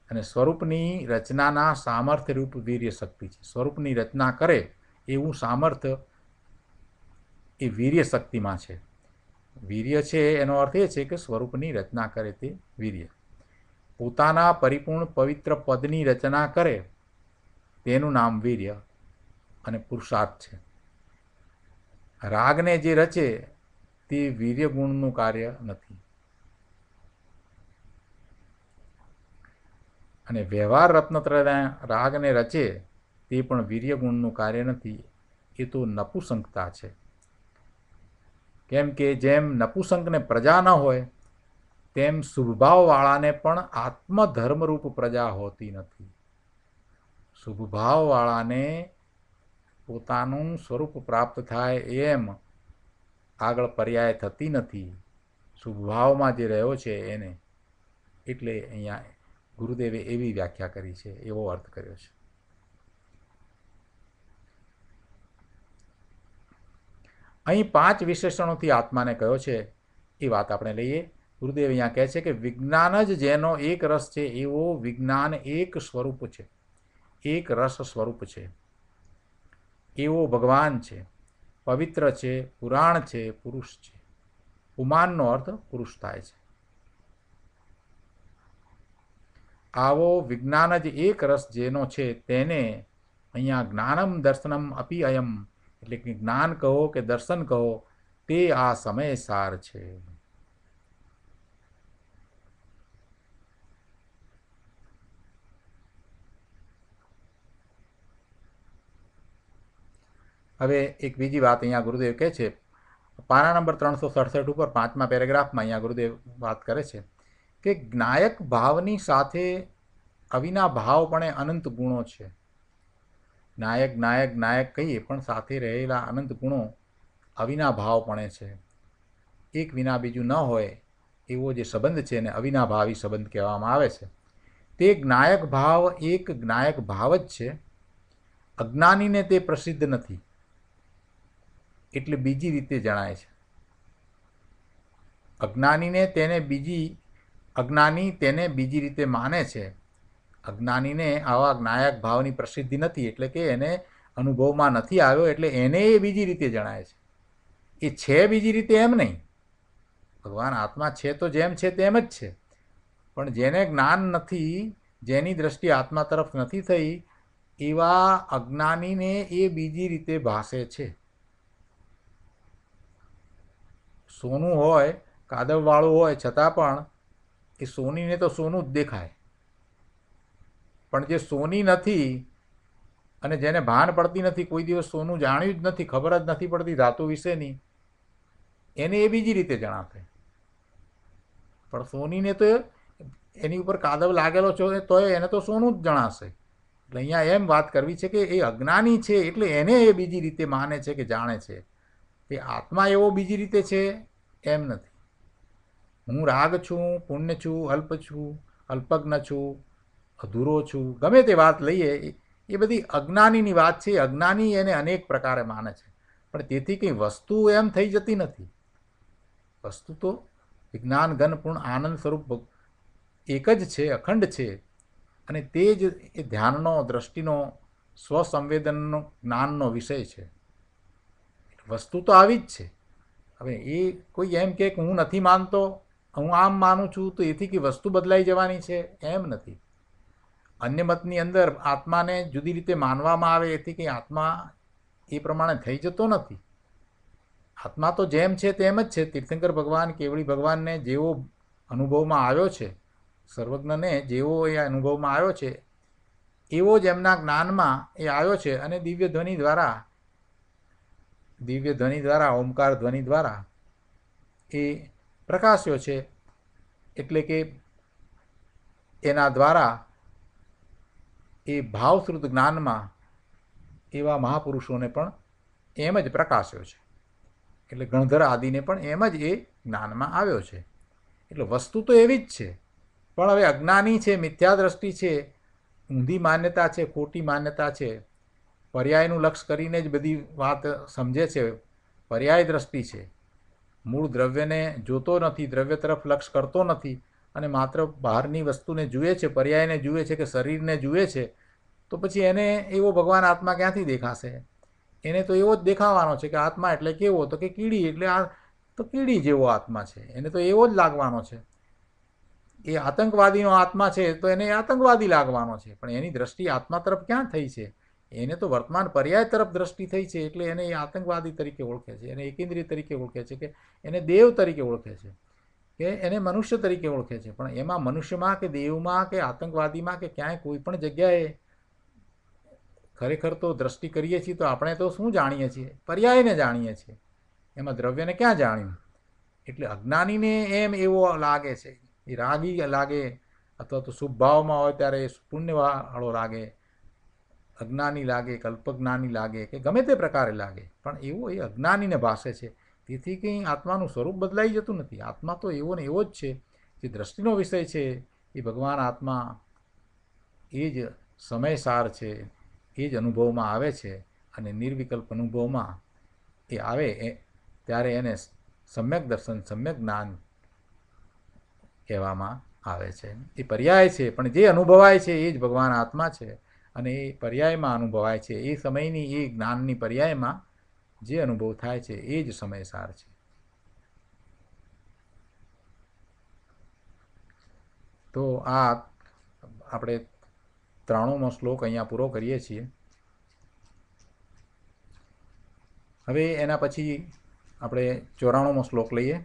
અને સ્વરૂપની રચનાના સામર્થ્ય રૂપ વીર્ય શક્તિ છે. સ્વરૂપની રચના કરે એવું સામર્થ્ય એ વીર્ય શક્તિમાં છે. વીર્ય છે એનો અર્થ એ છે કે સ્વરૂપની રચના કરે તે વીર્ય. પોતાના પરિપૂર્ણ પવિત્ર પદની રચના કરે તેનું નામ વીર્ય અને પુરુષાર્થ છે. રાગને જે રચે તે વીર્ય ગુણનું કાર્ય નથી. અને વ્યવહાર રત્નત્રયના રાગને રચે તે પણ વીર્ય ગુણનું કાર્ય નથી, એ તો નપુસંકતા છે. કેમ કે જેમ નપુસંકને પ્રજા ન હોય તેમ શુભભાવવાળાને પણ આત્મધર્મરૂપ પ્રજા હોતી નથી. શુભભાવવાળાને પોતાનું સ્વરૂપ પ્રાપ્ત થાય એમ આગળ પર્યાય થતી નથી. શુભભાવમાં જે રહ્યો છે એને, એટલે અહીંયા ગુરુદેવે એવી વ્યાખ્યા કરી છે, એવો અર્થ કર્યો છે. અહીં 5 વિશેષણોથી આત્માને કયો છે એ વાત આપણે લઈએ. ગુરુદેવ અહીંયા કહે છે કે વિજ્ઞાન જ જેનો એક રસ છે એવો વિજ્ઞાન એક સ્વરૂપ છે, એક રસ સ્વરૂપ છે, એવો ભગવાન છે, પવિત્ર છે, પુરાણ છે, પુરુષ છે. પુમાનનો અર્થ પુરુષ થાય છે. આવો વિજ્ઞાન જ એક રસ જેનો છે તેને અહીંયા જ્ઞાનમ દર્શનમ અપી અયમ, એટલે કે જ્ઞાન કહો કે દર્શન કહો, તે આ સમય સાર છે. હવે એક બીજી વાત અહીંયા ગુરુદેવ કહે છે, પાના નંબર 367 ઉપર 5મા પેરેગ્રાફમાં અહીંયા ગુરુદેવ વાત કરે છે કે જ્ઞાયક ભાવની સાથે અવિના ભાવપણે અનંત ગુણો છે. નાયક નાયક નાયક કહીએ પણ સાથે રહેલા અનંત ગુણો અવિના ભાવપણે છે. એક વિના બીજું ન હોય એવો જે સંબંધ છે એને અવિના ભાવી સંબંધ કહેવામાં આવે છે. તે જ્ઞાયક ભાવ એક જ્ઞાયક ભાવ જ છે. અજ્ઞાનીને તે પ્રસિદ્ધ નથી, એટલે બીજી રીતે જણાય છે. અજ્ઞાની તેને બીજી રીતે માને છે. અજ્ઞાનીને આવા જ્ઞાયક ભાવની પ્રસિદ્ધિ નથી, એટલે કે એને અનુભવમાં નથી આવ્યો, એટલે એને એ બીજી રીતે જણાય છે. એ છે બીજી રીતે એમ નહીં. ભગવાન આત્મા છે તો જેમ છે તેમ જ છે, પણ જેને જ્ઞાન નથી, જેની દ્રષ્ટિ આત્મા તરફ નથી થઈ, એવા અજ્ઞાનીને એ બીજી રીતે ભાસે છે. સોનું હોય, કાદવવાળું હોય, છતાં પણ એ સોનીને તો સોનું જ દેખાય. પણ જે સોની નથી અને જેને ભાન પડતી નથી, કોઈ દિવસ સોનું જાણ્યું જ નથી, ખબર જ નથી પડતી ધાતુ વિશેની, એને એ બીજી રીતે જણાશે. પણ સોનીને તો એની ઉપર કાદવ લાગેલો છે તો એને તો સોનું જ જણાશે. એટલે અહીંયા એમ વાત કરવી છે કે એ અજ્ઞાની છે, એટલે એને એ બીજી રીતે માને છે કે જાણે છે. કે આત્મા એવો બીજી રીતે છે એમ નથી. હું રાગ છું, પુણ્ય છું, અલ્પ છું, અલ્પજ્ઞ છું, અધૂરો છું, ગમે તે વાત લઈએ એ બધી અજ્ઞાનીની વાત છે. અજ્ઞાની એને અનેક પ્રકારે માને છે, પણ તેથી કંઈ વસ્તુ એમ થઈ જતી નથી. વસ્તુ તો વિજ્ઞાન ઘન પૂર્ણ આનંદ સ્વરૂપ એક જ છે, અખંડ છે, અને તે જ એ ધ્યાનનો, દ્રષ્ટિનો, સ્વસંવેદનનો, જ્ઞાનનો વિષય છે. વસ્તુ તો આવી જ છે. હવે એ કોઈ એમ કે હું નથી માનતો, હું આમ માનું છું, તો એથી કે વસ્તુ બદલાઈ જવાની છે એમ નથી. અન્ય મતની અંદર આત્માને જુદી રીતે માનવામાં આવે એથી કંઈ આત્મા એ પ્રમાણે થઈ જતો નથી. આત્મા તો જેમ છે તેમ જ છે. તીર્થંકર ભગવાન, કેવળી ભગવાનને જેવો અનુભવમાં આવ્યો છે, સર્વજ્ઞને જેવો એ અનુભવમાં આવ્યો છે, એવો જ એમના જ્ઞાનમાં એ આવ્યો છે. અને દિવ્ય ધ્વનિ દ્વારા, ઓમકાર ધ્વનિ દ્વારા એ પ્રકાશ્યો છે. એટલે કે એના દ્વારા એ ભાવશ્રુત જ્ઞાનમાં એવા મહાપુરુષોને પણ એમ જ પ્રકાશ્યો છે. એટલે ગણધર આદિને પણ એમ જ એ જ્ઞાનમાં આવ્યો છે. એટલે વસ્તુ તો એવી જ છે, પણ હવે અજ્ઞાની છે, મિથ્યા દ્રષ્ટિ છે, ઊંધી માન્યતા છે, ખોટી માન્યતા છે, પર્યાયનું લક્ષ કરીને જ બધી વાત સમજે છે, પર્યાય દ્રષ્ટિ છે, મૂળ દ્રવ્યને જોતો નથી, દ્રવ્ય તરફ લક્ષ કરતો નથી, અને માત્ર બહારની વસ્તુને જુએ છે, પર્યાયને જુએ છે કે શરીરને જુએ છે, તો પછી એને એવો ભગવાન આત્મા ક્યાંથી દેખાશે? એને તો એવો જ દેખાવાનો છે કે આત્મા એટલે કેવો? તો કે કીડી, એટલે આ તો કીડી જેવો આત્મા છે, એને તો એવો જ લાગવાનો છે. એ આતંકવાદીનો આત્મા છે તો એને આતંકવાદી લાગવાનો છે, પણ એની દ્રષ્ટિ આત્મા તરફ ક્યાં થઈ છે? એને તો વર્તમાન પર્યાય તરફ દ્રષ્ટિ થઈ છે, એટલે એને એ આતંકવાદી તરીકે ઓળખે છે, એને એકેન્દ્રિય તરીકે ઓળખે છે, કે એને દેવ તરીકે ઓળખે છે, કે એને મનુષ્ય તરીકે ઓળખે છે. પણ એમાં મનુષ્યમાં કે દેવમાં કે આતંકવાદીમાં કે ક્યાંય કોઈ પણ જગ્યાએ ખરેખર તો દ્રષ્ટિ કરીએ છીએ તો આપણે તો શું જાણીએ છીએ? પર્યાયને જાણીએ છીએ, એમાં દ્રવ્યને ક્યાં જાણ્યું? એટલે અજ્ઞાનીને એમ એવો લાગે છે એ રાગી લાગે અથવા તો શુભ ભાવમાં હોય ત્યારે પુણ્યવાળો લાગે, અજ્ઞાની લાગે, કલ્પજ્ઞાની લાગે કે ગમે તે પ્રકારે લાગે, પણ એવો એ અજ્ઞાનીને ભાષે છે. તેથી કંઈ આત્માનું સ્વરૂપ બદલાઈ જતું નથી. આત્મા તો એવો ને એવો જ છે. જે દ્રષ્ટિનો વિષય છે એ ભગવાન આત્મા એ જ સમયસાર છે, એ જ અનુભવમાં આવે છે. અને નિર્વિકલ્પ અનુભવમાં એ આવે ત્યારે એને સમ્યક દર્શન, સમ્યક જ્ઞાન કહેવામાં આવે છે. એ પર્યાય છે, પણ જે અનુભવાય છે એ જ ભગવાન આત્મા છે. અને એ પર્યાયમાં અનુભવાય છે. એ સમયની એ જ્ઞાનની પર્યાયમાં જે અનુભવ થાય છે એ જ સમયસાર છે. તો આ આપણે 93મો શ્લોક અહીંયા પૂરો કરીએ છીએ. હવે એના પછી આપણે 94મો શ્લોક લઈએ.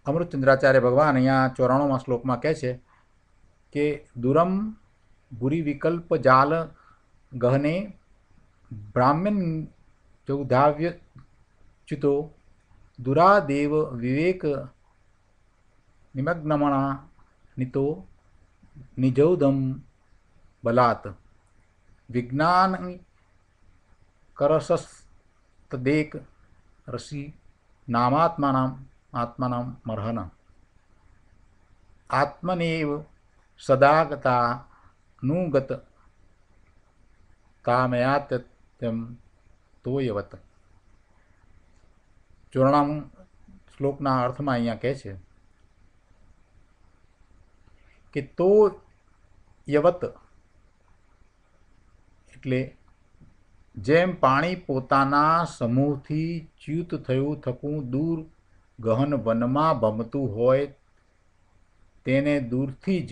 અમૃતચંદ્રાચાર્ય ભગવાન અહીંયા 94મા શ્લોકમાં કહે છે કે દુરમ ભૂરી વિકલ્પ જાલ ગહને બ્રાહ્મણ ચૌધાવ્ય ચ્યુતો દુરાદેવ વિવેક નિમગ્નમણા નિતો નિજૌદમ બલાત વિજ્ઞાન કરસસ્તદેક રસી આત્માનામ મર્હન આત્મનેવ સદાગતાનુગત તામયાત્યમ તોયવત. 94મા શ્લોકના અર્થમાં અહીંયા કહે છે કે તો યવત એટલે જેમ પાણી પોતાના સમૂહથી ચ્યુત થયું થકું દૂર ગહન વનમાં ભમતું હોય તેને દૂરથી જ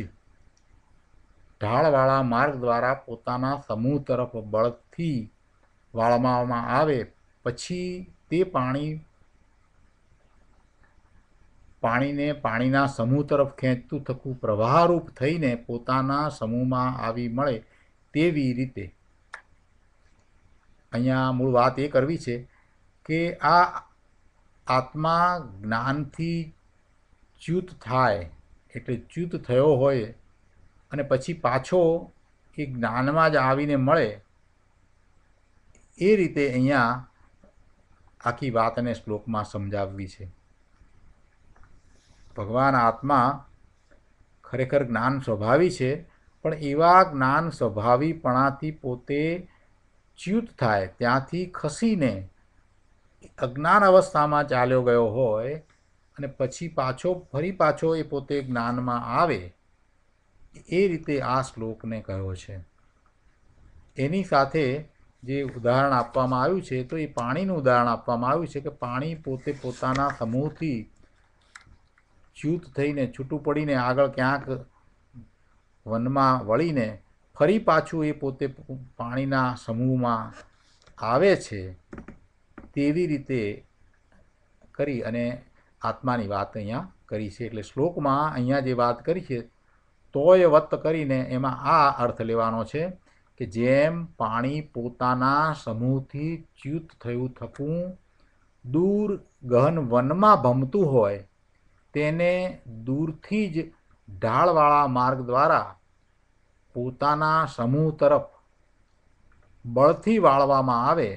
ઢાળવાળા માર્ગ દ્વારા પોતાના સમૂહ તરફ બળથી વાળવામાં આવે, પછી તે પાણીને પાણીના સમૂહ તરફ ખેંચતું થકું પ્રવાહરૂપ થઈને પોતાના સમૂહમાં આવી મળે. તેવી રીતે અહીંયા મૂળ વાત એ કરવી છે કે આ આત્મા જ્ઞાનથી ચ્યુત થાય એટલે ચ્યુત થયો હોય અને પછી પાછો એ જ્ઞાનમાં જ આવીને મળે, એ રીતે અહીંયા આખી વાતને શ્લોકમાં સમજાવવી છે. ભગવાન આત્મા ખરેખર જ્ઞાન સ્વભાવી છે, પણ એવા જ્ઞાન સ્વભાવીપણાથી પોતે ચ્યુત થાય, ત્યાંથી ખસીને અજ્ઞાન અવસ્થામાં ચાલ્યો ગયો હોય અને પછી ફરી પાછો એ પોતે જ્ઞાનમાં આવે, એ રીતે આ શ્લોકને કહ્યો છે. એની સાથે જે ઉદાહરણ આપવામાં આવ્યું છે તો એ પાણીનું ઉદાહરણ આપવામાં આવ્યું છે કે પાણી પોતે પોતાના સમૂહથી ચ્યુત થઈને છૂટું પડીને આગળ ક્યાંક વનમાં વળીને ફરી પાછું એ પોતે પાણીના સમૂહમાં આવે છે, તેવી રીતે કરી અને આત્માની વાત અહીંયા કરી છે. એટલે શ્લોકમાં અહીંયા જે વાત કરી છે તોય વત કરીને એમાં આ અર્થ લેવાનો છે કે જેમ પાણી પોતાના સમૂહથી ચ્યુત થયું થકું દૂર ગહન વનમાં ભમતું હોય તેને દૂરથી જ ઢાળવાળા માર્ગ દ્વારા પોતાના સમૂહ તરફ બળથી વાળવામાં આવે,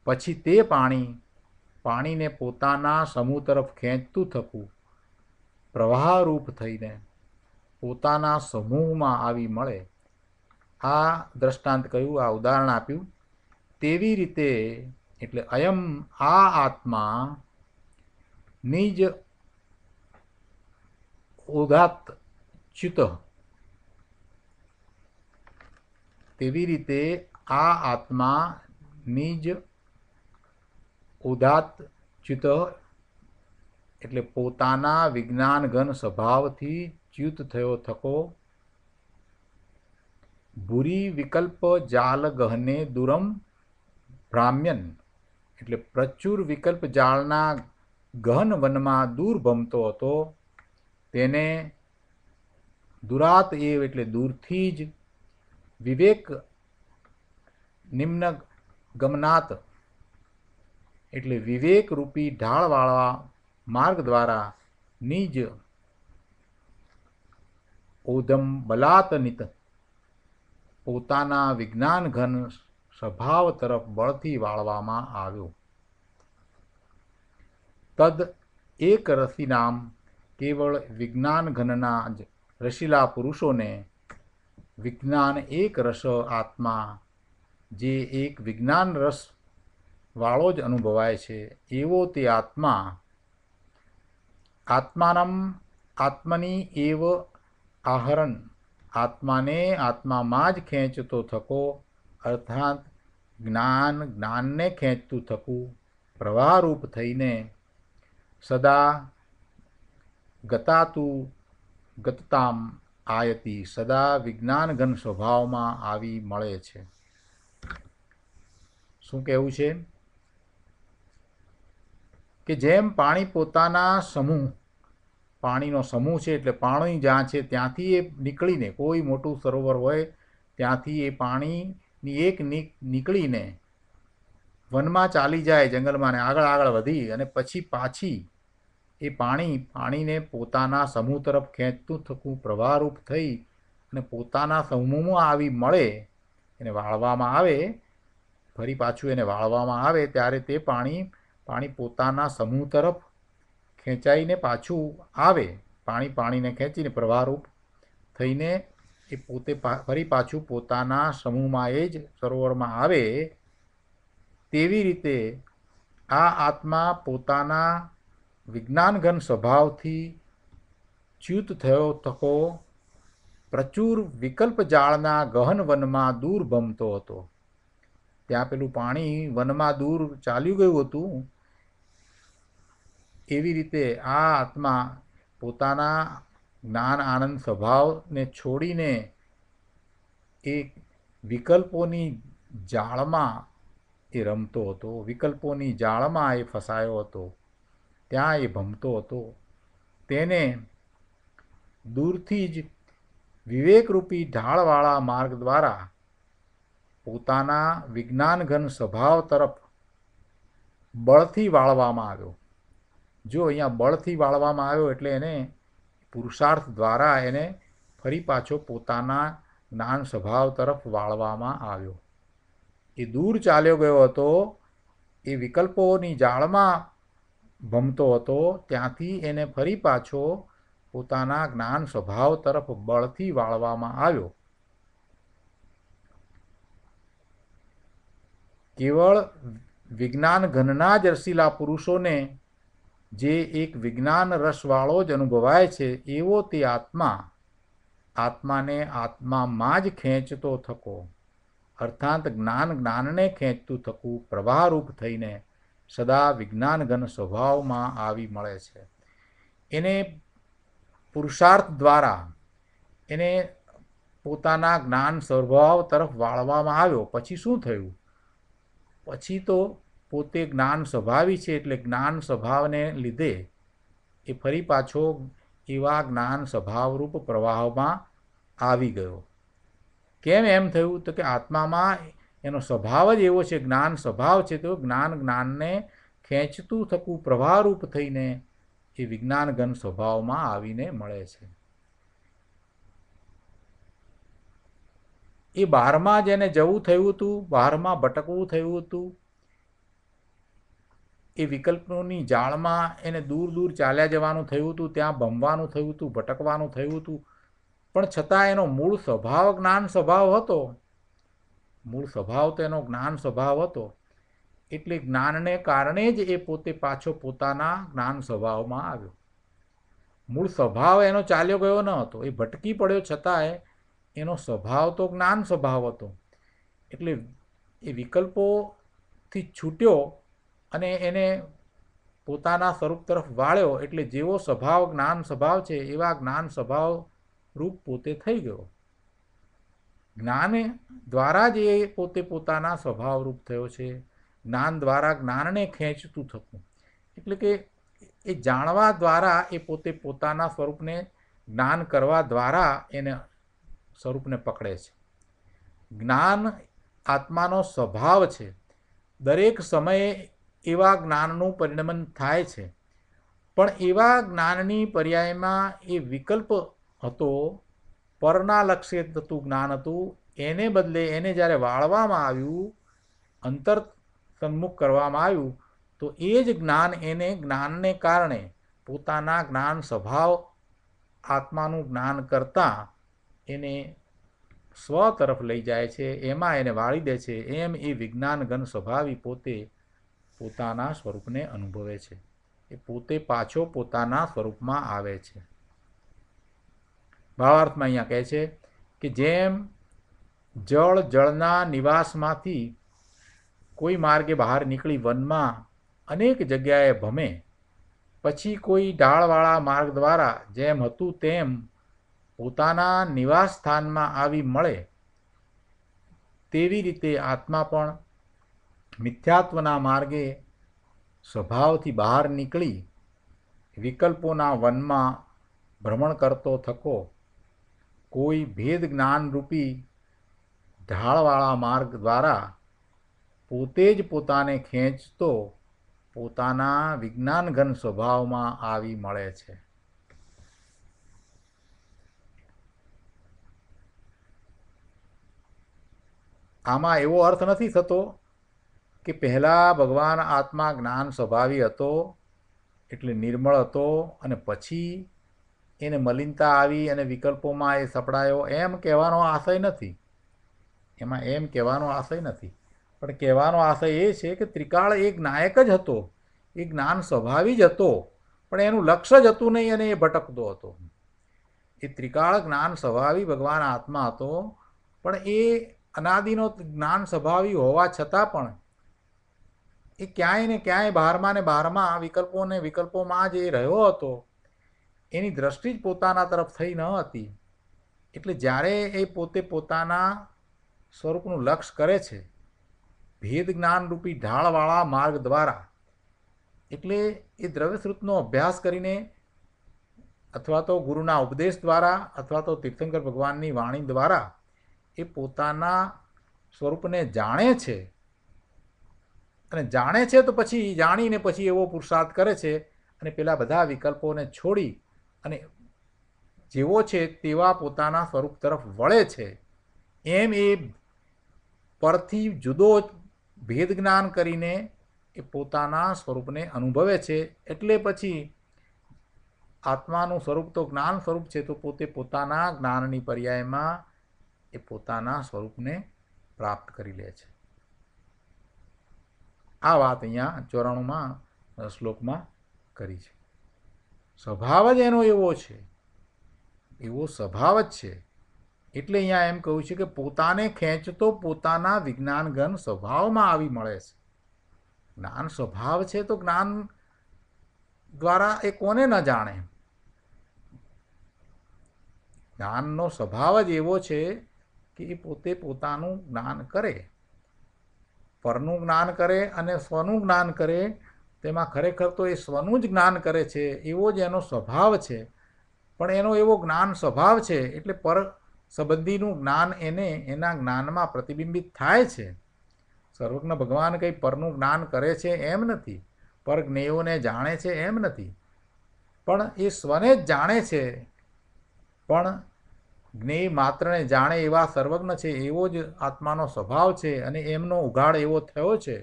પછી તે પાણીને પોતાના સમૂહ તરફ ખેંચતું થકું પ્રવાહરૂપ થઈને પોતાના સમૂહમાં આવી મળે. આ દ્રષ્ટાંત કહ્યું, આ ઉદાહરણ આપ્યું. તેવી રીતે એટલે અયમ આ આત્મા નિજ ઉદાત ચ્યુત, તેવી રીતે આ આત્મા નિજ ઉદાત ચ્યુત એટલે પોતાના વિજ્ઞાન ઘન સ્વભાવથી ચ્યુત થયો થકો ભૂરી વિકલ્પ જાલ ગહને દુરમ ભ્રામ્યન એટલે પ્રચુર વિકલ્પ જાળના ગહન વનમાં દૂર ભમતો હતો તેને દુરાત એવ એટલે દૂરથી જ વિવેક નિમ્ન ગમનાત એટલે વિવેકરૂપી ઢાળવાળા માર્ગ દ્વારા નિજ ઓધમ બલાતનિત પોતાના વિજ્ઞાન ઘન સ્વભાવ તરફ બળથી વાળવામાં આવ્યો. તદ એક રસી નામ કેવળ વિજ્ઞાન ઘનના જ રસીલા પુરુષોને વિજ્ઞાન એક રસ આત્મા જે એક વિજ્ઞાન રસ વાળો જ અનુભવાય છે એવો તે આત્મા આત્માનમ આત્મની એવ आहरण આત્માને આત્મામાં જ ખેંચતો થકો અર્થાત જ્ઞાનને ખેંચતું થકું પ્રવાહરૂપ થઈને સદા ગતતામ આયતી સદા વિજ્ઞાન ઘન સ્વભાવમાં આવી મળે છે. શું કહેવું છે કે જેમ પાણી પોતાના પાણીનો સમૂહ છે એટલે પાણી જ્યાં છે ત્યાંથી એ નીકળીને કોઈ મોટું સરોવર હોય ત્યાંથી એ પાણીની એક નીકળીને વનમાં ચાલી જાય જંગલમાં ને આગળ આગળ વધી અને પછી પાછી એ પાણીને પોતાના સમૂહ તરફ ખેંચતું થતું પ્રવાહરૂપ થઈ અને પોતાના સમૂહમાં આવી મળે એને વાળવામાં આવે ફરી પાછું એને વાળવામાં આવે ત્યારે તે પાણી પોતાના સમૂહ તરફ ખેંચાઈને પાછું આવે પાણીને ખેંચીને પ્રવાહરૂપ થઈને એ પોતે ફરી પાછું પોતાના સમૂહમાં એ જ સરોવરમાં આવે તેવી રીતે આ આત્મા પોતાના વિજ્ઞાનઘન સ્વભાવથી ચ્યુત થયો થકો પ્રચુર વિકલ્પ જાળના ગહન વનમાં દૂર ભમતો હતો. ત્યાં પેલું પાણી વનમાં દૂર ચાલ્યું ગયું હતું એવી રીતે આ આત્મા પોતાના જ્ઞાન આનંદ સ્વભાવને છોડીને એ વિકલ્પોની જાળમાં એ રમતો હતો, વિકલ્પોની જાળમાં એ ફસાયો હતો, ત્યાં એ ભમતો હતો. તેને દૂરથી જ વિવેકરૂપી ઢાળવાળા માર્ગ દ્વારા પોતાના વિજ્ઞાનઘન સ્વભાવ તરફ બળથી વાળવામાં આવ્યો. જો અહીંયા બળથી વાળવામાં આવ્યો એટલે એને પુરુષાર્થ દ્વારા એને ફરી પાછો પોતાના જ્ઞાન સ્વભાવ તરફ વાળવામાં આવ્યો. એ દૂર ચાલ્યો ગયો હતો, એ વિકલ્પોની જાળમાં ભમતો હતો, ત્યાંથી એને ફરી પાછો પોતાના જ્ઞાન સ્વભાવ તરફ બળથી વાળવામાં આવ્યો. કેવળ વિજ્ઞાન ઘનના જ રસીલા પુરુષોને જે એક વિજ્ઞાન રસવાળો જ અનુભવાય છે એવો તે આત્માને આત્મામાં જ ખેંચતો થકો અર્થાત જ્ઞાનને ખેંચતું થકું પ્રવાહરૂપ થઈને સદા વિજ્ઞાન ઘન સ્વભાવમાં આવી મળે છે. એને પુરુષાર્થ દ્વારા એને પોતાના જ્ઞાન સ્વભાવ તરફ વાળવામાં આવ્યો. પછી શું થયું? પછી તો પોતે જ્ઞાન સ્વભાવી છે એટલે જ્ઞાન સ્વભાવને લીધે એ ફરી પાછો એવા જ્ઞાન સ્વભાવરૂપ પ્રવાહમાં આવી ગયો. કેમ એમ થયું? તો કે આત્મામાં એનો સ્વભાવ જ એવો છે, જ્ઞાન સ્વભાવ છે, તો જ્ઞાનને ખેંચતું થકું પ્રવાહરૂપ થઈને એ વિજ્ઞાન ઘન સ્વભાવમાં આવીને મળે છે. એ બહારમાં જેને જવું થયું હતું, બહારમાં ભટકવું થયું હતું, એ વિકલ્પોની જાળમાં એને દૂર દૂર ચાલ્યા જવાનું થયું હતું, ત્યાં ભમવાનું થયું હતું, ભટકવાનું થયું હતું, પણ છતાં એનો મૂળ સ્વભાવ જ્ઞાન સ્વભાવ હતો. મૂળ સ્વભાવ તો એનો જ્ઞાન સ્વભાવ હતો એટલે જ્ઞાનને કારણે જ એ પોતે પાછો પોતાના જ્ઞાન સ્વભાવમાં આવ્યો. મૂળ સ્વભાવ એનો ચાલ્યો ગયો ન હતો, એ ભટકી પડ્યો છતાંય એનો સ્વભાવ તો જ્ઞાન સ્વભાવ હતો. એટલે એ વિકલ્પોથી છૂટ્યો અને એને પોતાના સ્વરૂપ તરફ વાળ્યો એટલે જેવો સ્વભાવ જ્ઞાન સ્વભાવ છે એવા જ્ઞાન સ્વભાવ રૂપ પોતે થઈ ગયો. જ્ઞાન દ્વારા જ એ પોતે પોતાના સ્વભાવ રૂપ થયો છે જ્ઞાન દ્વારા જ્ઞાનને ખેંચતું થતું. એટલે કે એ જાણવા દ્વારા એ પોતે પોતાના સ્વરૂપને જ્ઞાન કરવા દ્વારા એને સ્વરૂપને પકડે છે. જ્ઞાન આત્માનો સ્વભાવ છે. દરેક સમયે એવા જ્ઞાનનું પરિણમન થાય છે, પણ એવા જ્ઞાનની પર્યાયમાં એ વિકલ્પ હતો, પરના લક્ષ્ય થતું જ્ઞાન હતું. એને બદલે એને જ્યારે વાળવામાં આવ્યું, અંતર સન્મુખ કરવામાં આવ્યું, તો એ જ જ્ઞાન એને જ્ઞાનને કારણે પોતાના જ્ઞાન સ્વભાવ આત્માનું જ્ઞાન કરતાં એને સ્વ તરફ લઈ જાય છે, એમાં એને વાળી દે છે. એમ એ વિજ્ઞાન ઘન સ્વભાવી પોતે પોતાના સ્વરૂપને અનુભવે છે. એ પોતે પાછો પોતાના સ્વરૂપમાં આવે છે. ભાવાર્થમાં અહીંયા કહે છે કે જેમ જળ જળના નિવાસમાંથી કોઈ માર્ગે બહાર નીકળી વનમાં અનેક જગ્યાએ ભમે, પછી કોઈ ઢાળવાળા માર્ગ દ્વારા જેમ હતું તેમ પોતાના નિવાસ સ્થાનમાં આવી મળે, તેવી રીતે આત્મા પણ મિથ્યાત્વના માર્ગે સ્વભાવથી બહાર નીકળી વિકલ્પોના વનમાં ભ્રમણ કરતો થકો કોઈ ભેદ જ્ઞાનરૂપી ઢાળવાળા માર્ગ દ્વારા પોતે જ પોતાને ખેંચતો પોતાના વિજ્ઞાનઘન સ્વભાવમાં આવી મળે છે. આમાં એવો અર્થ નથી થતો કે પહેલાં ભગવાન આત્મા જ્ઞાન સ્વભાવી હતો એટલે નિર્મળ હતો અને પછી એને મલિનતા આવી અને વિકલ્પોમાં એ સપડાયો, એમ કહેવાનો આશય નથી. એમાં એમ કહેવાનો આશય નથી, પણ કહેવાનો આશય એ છે કે ત્રિકાળ એક નાયક જ હતો, એ જ્ઞાન સ્વભાવી જ હતો, પણ એનું લક્ષ્ય જ હતું નહીં અને એ ભટકતો હતો. એ ત્રિકાળ જ્ઞાન સ્વભાવી ભગવાન આત્મા હતો, પણ એ અનાદિનો જ્ઞાન સ્વભાવી હોવા છતાં પણ એ ક્યાંય ને ક્યાંય બહારમાં ને બહારમાં વિકલ્પોમાં જ એ રહ્યો હતો. એની દ્રષ્ટિ જ પોતાના તરફ થઈ ન હતી. એટલે જ્યારે એ પોતે પોતાના સ્વરૂપનું લક્ષ્ય કરે છે ભેદ જ્ઞાનરૂપી ઢાળવાળા માર્ગ દ્વારા, એટલે એ દ્રવ્યશ્રુતનો અભ્યાસ કરીને અથવા તો ગુરુના ઉપદેશ દ્વારા અથવા તો તીર્થંકર ભગવાનની વાણી દ્વારા એ પોતાના સ્વરૂપને જાણે છે. અને જાણે છે તો પછી જાણીને પછી એવો પુરુષાર્થ કરે છે અને પેલા બધા વિકલ્પોને છોડી અને જેવો છે તેવા પોતાના સ્વરૂપ તરફ વળે છે. એમ એ પરથી જુદો ભેદ જ્ઞાન કરીને એ પોતાના સ્વરૂપને અનુભવે છે. એટલે પછી આત્માનું સ્વરૂપ તો જ્ઞાન સ્વરૂપ છે, તો પોતે પોતાના જ્ઞાનની પર્યાયમાં એ પોતાના સ્વરૂપને પ્રાપ્ત કરી લે છે. આ વાત અહીંયા 94માં શ્લોકમાં કરી છે. સ્વભાવ જ એનો એવો છે, એવો સ્વભાવ જ છે. એટલે અહીંયા એમ કહ્યું છે કે પોતાને ખેંચતો પોતાના વિજ્ઞાનઘન સ્વભાવમાં આવી મળે છે. જ્ઞાન સ્વભાવ છે તો જ્ઞાન દ્વારા એ કોને ન જાણે. જ્ઞાનનો સ્વભાવ જ એવો છે કે એ પોતે પોતાનું જ્ઞાન કરે, પરનું જ્ઞાન કરે અને સ્વનું જ્ઞાન કરે. તેમાં ખરેખર તો એ સ્વનું જ જ્ઞાન કરે છે, એવો જ એનો સ્વભાવ છે. પણ એનો એવો જ્ઞાન સ્વભાવ છે એટલે પર સંબંધીનું જ્ઞાન એને એના જ્ઞાનમાં પ્રતિબિંબિત થાય છે. સર્વજ્ઞ ભગવાન કંઈ પરનું જ્ઞાન કરે છે એમ નથી, પર જ્ઞેયોને જાણે છે એમ નથી, પણ એ સ્વને જ જાણે છે. પણ જ્ઞેય માત્રને જાણે એવા સર્વજ્ઞ છે એવો જ આત્માનો સ્વભાવ છે અને એમનો ઉઘાડ એવો થયો છે,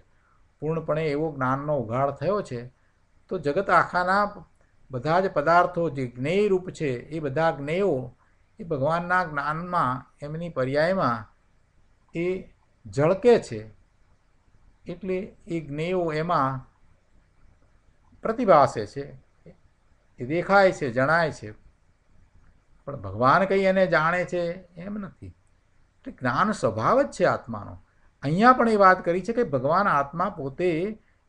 પૂર્ણપણે એવો જ્ઞાનનો ઉઘાડ થયો છે. તો જગત આખાના બધા જ પદાર્થો જે જ્ઞેય રૂપ છે એ બધા જ્ઞેયો એ ભગવાનના જ્ઞાનમાં એમની પર્યાયમાં એ ઝળકે છે. એટલે એ જ્ઞેયો એમાં પ્રતિભાસે છે, એ દેખાય છે, જણાય છે. પણ ભગવાન કંઈ એને જાણે છે એમ નથી. એટલે જ્ઞાન સ્વભાવ જ છે આત્માનો. અહીંયા પણ એ વાત કરી છે કે ભગવાન આત્મા પોતે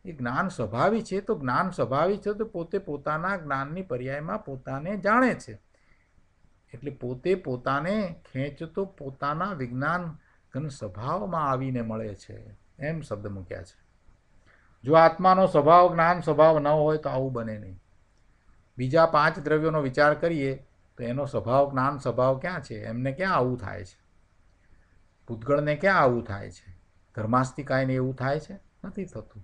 એ જ્ઞાન સ્વભાવી છે. તો જ્ઞાન સ્વભાવી છે તો પોતે પોતાના જ્ઞાનની પર્યાયમાં પોતાને જાણે છે. એટલે પોતે પોતાને ખેંચતો પોતાના વિજ્ઞાન ઘન સ્વભાવમાં આવીને મળે છે, એમ શબ્દ મૂક્યા છે. જો આત્માનો સ્વભાવ જ્ઞાન સ્વભાવ ન હોય તો આવું બને નહીં. બીજા 5 દ્રવ્યોનો વિચાર કરીએ તો એનો સ્વભાવ જ્ઞાન સ્વભાવ ક્યાં છે? એમને ક્યાં આવું થાય છે? પૂતગળને ક્યાં આવું થાય છે? ધર્માસ્તિકાયને એવું થાય છે? નથી થતું.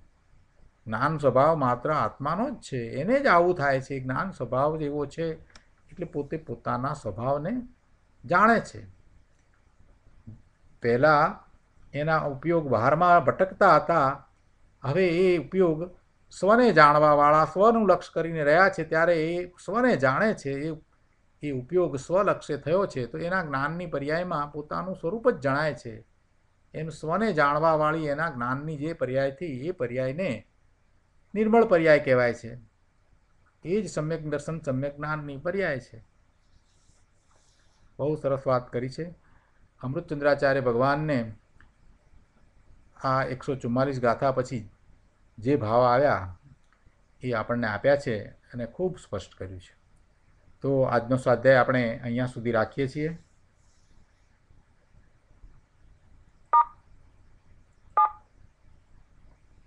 જ્ઞાન સ્વભાવ માત્ર આત્માનો જ છે, એને જ આવું થાય છે. જ્ઞાન સ્વભાવ જેવો છે એટલે પોતે પોતાના સ્વભાવને જાણે છે. પહેલાં એના ઉપયોગ બહારમાં ભટકતા હતા, હવે એ ઉપયોગ સ્વને જાણવાવાળા સ્વનું લક્ષ્ય કરીને રહ્યા છે, ત્યારે એ સ્વને જાણે છે. એ ઉપયોગ સ્વલક્ષ્ય થયો છે તો એના જ્ઞાનની પર્યાયમાં પોતાનું સ્વરૂપ જ જણાય છે. એમ સ્વને જાણવાવાળી એના જ્ઞાનની જે પર્યાયથી, એ પર્યાયને નિર્મળ પર્યાય કહેવાય છે. એ જ સમ્યક દર્શન સમ્યક જ્ઞાનની પર્યાય છે. બહુ સરસ વાત કરી છે. અમૃતચંદ્રાચાર્ય ભગવાનને આ 144 ગાથા પછી જે ભાવ આવ્યા એ આપણને આપ્યા છે અને ખૂબ સ્પષ્ટ કર્યું છે. તો આજનો સ્વાધ્યાય આપણે અહીંયા સુધી રાખીએ છીએ.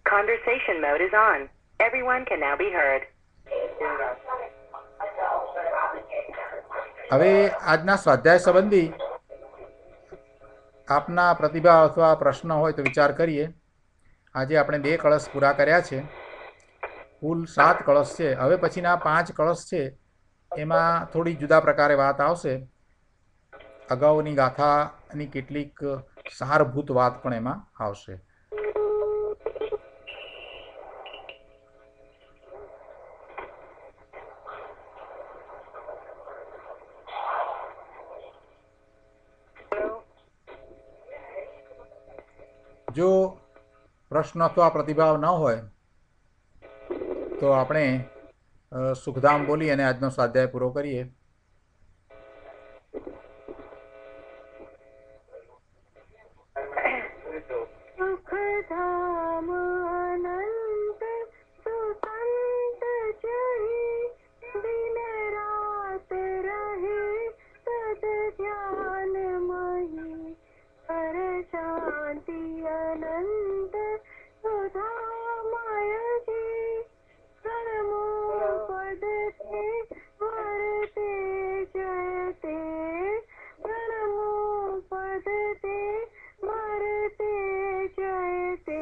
Conversation mode is on. Everyone can now be heard. હવે આજના સ્વાધ્યાય સંબંધી આપના પ્રતિભાવ અથવા પ્રશ્ન હોય તો વિચાર કરીએ. આજે આપણે 2 કળશ પૂરા કર્યા છે. કુલ 7 કળશ છે. હવે પછીના 5 કળશ છે એમાં થોડી જુદા પ્રકારે વાત આવશે. અગાઉની ગાથાની કેટલીક સારભૂત વાત પણ એમાં આવશે. જો પ્રશ્ન અથવા પ્રતિભાવ ન હોય તો આપણે સુખધામ બોલી અને આજનો સ્વાધ્યાય પૂરો કરીએ. સુખધામ અનંત સુસંત જય દિન રાત રહે તદ ધ્યાન મહી પર શાંતિ અનંત સુધામય જી પરમો પદ તે વર્તે જયતે પરમો પદ તે વર્તે જયતે.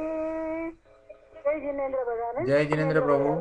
જય જિનેન્દ્ર ભગવાન. જય જિનેન્દ્ર પ્રભુ.